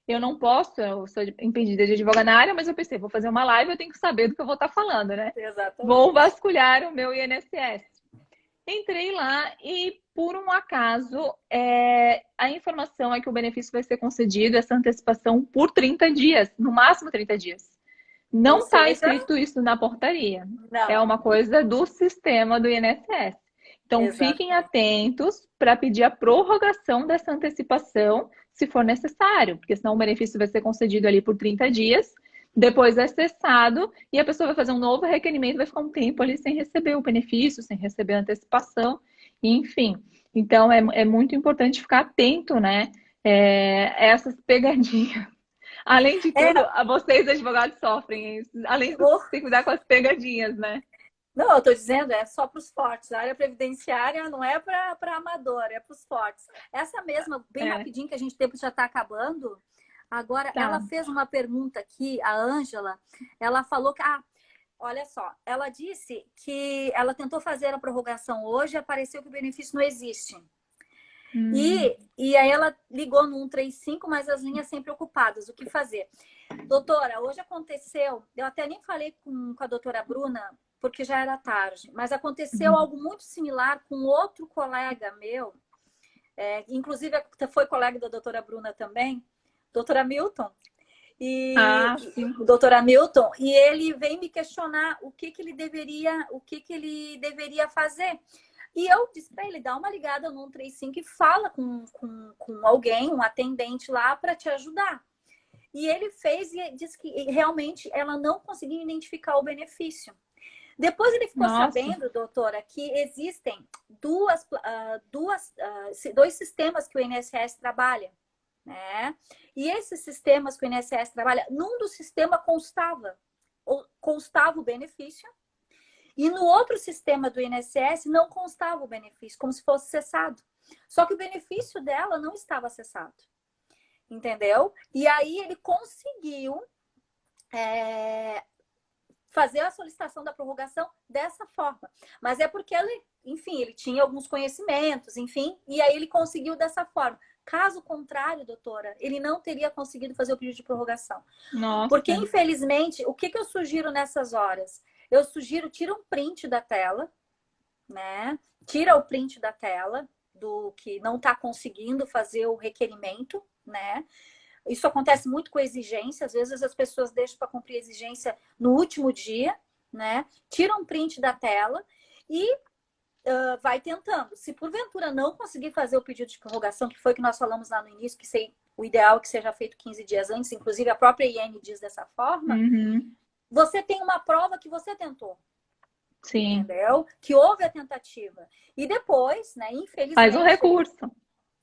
eu não posso, eu sou impedida de advogar na área, mas eu pensei, vou fazer uma live, eu tenho que saber do que eu vou estar falando, né? Exatamente. Vou vasculhar o meu INSS. Entrei lá e, por um acaso, a informação é que o benefício vai ser concedido, essa antecipação, por 30 dias, no máximo 30 dias. Não está escrito isso na portaria. Não. É uma coisa do sistema do INSS. Então, fiquem atentos para pedir a prorrogação dessa antecipação, se for necessário, porque senão o benefício vai ser concedido ali por 30 dias, depois é cessado e a pessoa vai fazer um novo requerimento, vai ficar um tempo ali sem receber o benefício, sem receber a antecipação, enfim. Então, é muito importante ficar atento, né, a essas pegadinhas. Além de tudo, vocês, advogados, sofrem. Além de tudo, tem que cuidar com as pegadinhas, né? Não, eu estou dizendo, é só para os fortes. A área previdenciária não é para amador, é para os fortes. Essa mesma, bem rapidinho, que a gente tempo já está acabando. Agora, ela fez uma pergunta aqui, a Ângela. Ela falou que, olha só, ela disse que ela tentou fazer a prorrogação hoje e apareceu que o benefício não existe. E aí ela ligou no 135, mas as linhas sempre ocupadas. O que fazer? Doutora, hoje aconteceu, eu até nem falei com a doutora Bruna, porque já era tarde, mas aconteceu algo muito similar com outro colega meu, inclusive foi colega da doutora Bruna também, doutora Milton. O doutor Hamilton, e ele veio me questionar o que ele deveria fazer. E eu disse para ele, dá uma ligada no 135 e fala com alguém, um atendente lá, para te ajudar. E ele fez e disse que realmente ela não conseguia identificar o benefício. Depois ele ficou sabendo, doutora, que existem dois sistemas que o INSS trabalha, né? E esses sistemas que o INSS trabalha, num dos sistemas constava o benefício, e no outro sistema do INSS não constava o benefício, como se fosse cessado. Só que o benefício dela não estava cessado. Entendeu? E aí ele conseguiu fazer a solicitação da prorrogação dessa forma. Mas é porque ele tinha alguns conhecimentos, enfim, e aí ele conseguiu dessa forma. Caso contrário, doutora, ele não teria conseguido fazer o pedido de prorrogação. Porque, infelizmente, o que eu sugiro nessas horas? Eu sugiro, tira um print da tela, né? Tira o print da tela do que não está conseguindo fazer o requerimento, né? Isso acontece muito com exigência, às vezes as pessoas deixam para cumprir a exigência no último dia, né? Tira um print da tela e vai tentando. Se porventura não conseguir fazer o pedido de prorrogação, que foi o que nós falamos lá no início, que o ideal é que seja feito 15 dias antes, inclusive a própria IN diz dessa forma, você tem uma prova que você tentou. Sim. Entendeu? Que houve a tentativa. E depois, né, infelizmente... Faz um recurso.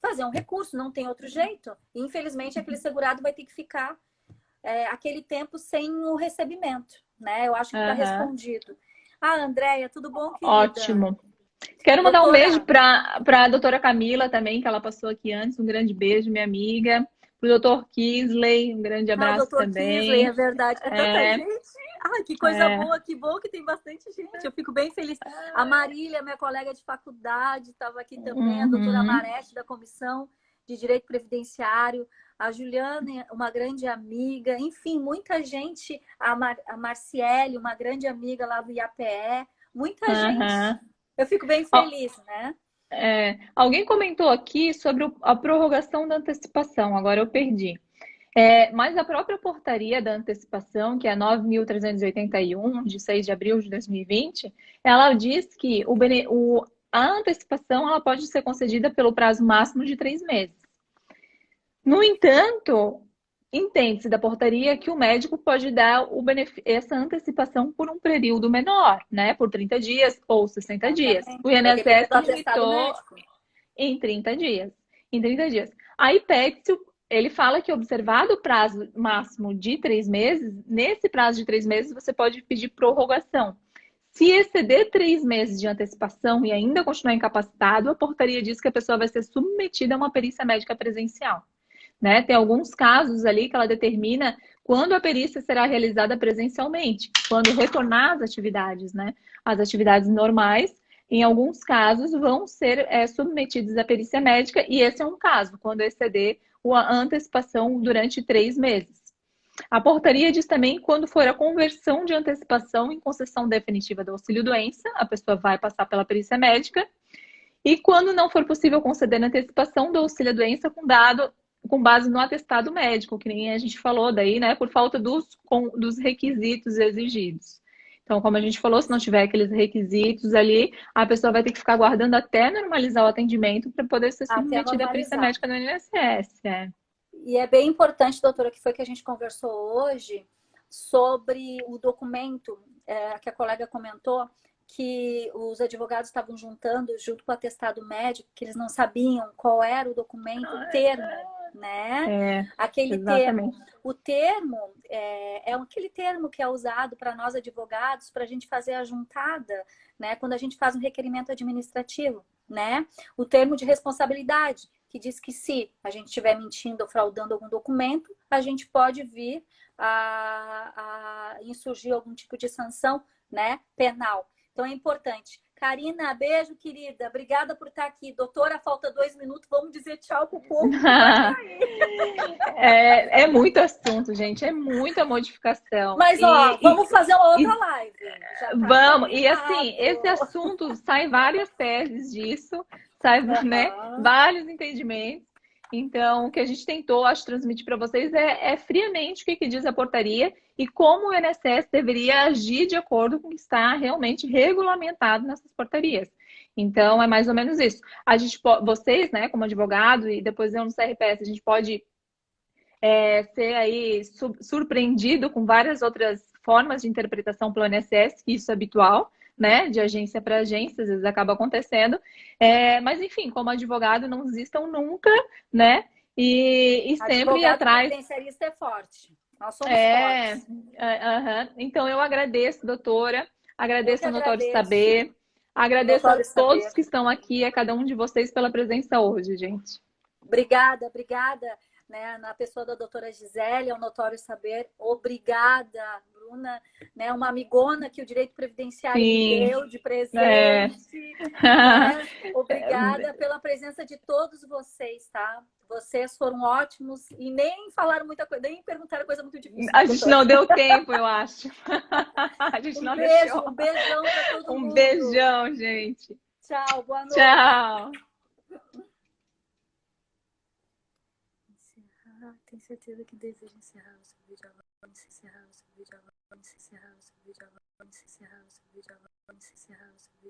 Fazer um recurso, não tem outro jeito. E, infelizmente, aquele segurado vai ter que ficar aquele tempo sem o recebimento, né? Eu acho que está respondido. Andréia, tudo bom, querida? Ótimo. Quero mandar um beijo para a doutora Camila também, que ela passou aqui antes. Um grande beijo, minha amiga. Para o doutor Kisley, um grande abraço também. Kisley, é verdade. É tanta gente. Ai, que coisa boa, que bom que tem bastante gente. Eu fico bem feliz. A Marília, minha colega de faculdade, estava aqui também. A doutora Marete, da Comissão de Direito Previdenciário. A Juliana, uma grande amiga. Enfim, muita gente. A Marciele, uma grande amiga lá do IAPE. Muita gente. Eu fico bem feliz, né? Alguém comentou aqui sobre a prorrogação da antecipação, agora eu perdi. Mas a própria portaria da antecipação, que é a 9.381, de 6 de abril de 2020, ela diz que a antecipação ela pode ser concedida pelo prazo máximo de 3 meses. No entanto, entende-se da portaria que o médico pode dar essa antecipação por um período menor, né? Por 30 dias ou 60 dias. O INSS limitou em 30 dias. Aí pede-se, ele fala que observado o prazo máximo de 3 meses, nesse prazo de 3 meses você pode pedir prorrogação. Se exceder 3 meses de antecipação e ainda continuar incapacitado, a portaria diz que a pessoa vai ser submetida a uma perícia médica presencial. Né? Tem alguns casos ali que ela determina quando a perícia será realizada presencialmente, quando retornar às atividades, né? As atividades normais, em alguns casos, vão ser submetidas à perícia médica, e esse é um caso, quando exceder a antecipação durante 3 meses. A portaria diz também que quando for a conversão de antecipação em concessão definitiva do auxílio-doença, a pessoa vai passar pela perícia médica, e quando não for possível conceder a antecipação do auxílio-doença com base no atestado médico, que nem a gente falou daí, né? Por falta dos requisitos exigidos. Então, como a gente falou, se não tiver aqueles requisitos ali, a pessoa vai ter que ficar aguardando até normalizar o atendimento para poder ser submetida à perícia médica no INSS. E é bem importante, doutora, que foi que a gente conversou hoje sobre o documento que a colega comentou, que os advogados estavam juntando junto com o atestado médico, que eles não sabiam qual era o documento, o termo, né? Aquele exatamente. Termo. O termo, é aquele termo que é usado para nós advogados para a gente fazer a juntada, né? Quando a gente faz um requerimento administrativo, né? O termo de responsabilidade, que diz que se a gente estiver mentindo ou fraudando algum documento, a gente pode vir a insurgir algum tipo de sanção, né, penal. Então é importante. Karina, beijo, querida. Obrigada por estar aqui. Doutora, falta 2 minutos. Vamos dizer tchau pro povo. É muito assunto, gente. É muita modificação. Mas, ó, vamos fazer uma outra live. Já tá vamos. combinado. E assim, esse assunto sai várias teses disso, sai, né? Vários entendimentos. Então, o que a gente tentou, acho, transmitir para vocês é friamente o que diz a portaria e como o INSS deveria agir de acordo com o que está realmente regulamentado nessas portarias. Então, é mais ou menos isso. A gente, vocês, né, como advogado, e depois eu no CRPS, a gente pode ser aí surpreendido com várias outras formas de interpretação pelo INSS, que isso é habitual, né, de agência para agência, às vezes acaba acontecendo. Mas, enfim, como advogado, não desistam nunca, né? E sempre ir atrás. Previdenciarista é forte. Nós somos fortes. Então, eu agradeço, doutora. Agradeço ao Notório Saber. Agradeço a todos que estão aqui, a cada um de vocês pela presença hoje, gente. Obrigada, obrigada. Né, na pessoa da doutora Gisele, ao Notório Saber. Obrigada, Bruna, né, uma amigona que o Direito Previdenciário me deu de presente. Né? Obrigada pela presença de todos vocês, tá? Vocês foram ótimos e nem falaram muita coisa, nem perguntaram coisa muito difícil. A gente não deu tempo, eu acho. A gente não deixou. Um beijão para todo mundo. Um beijão, gente. Tchau, boa noite. Tchau. Tem certeza que deseja encerrar o seu vídeo agora? Vamos encerrar o seu vídeo agora. Vamos encerrar o seu vídeo agora. Vamos encerrar o seu vídeo agora. Vamos encerrar o seu vídeo agora.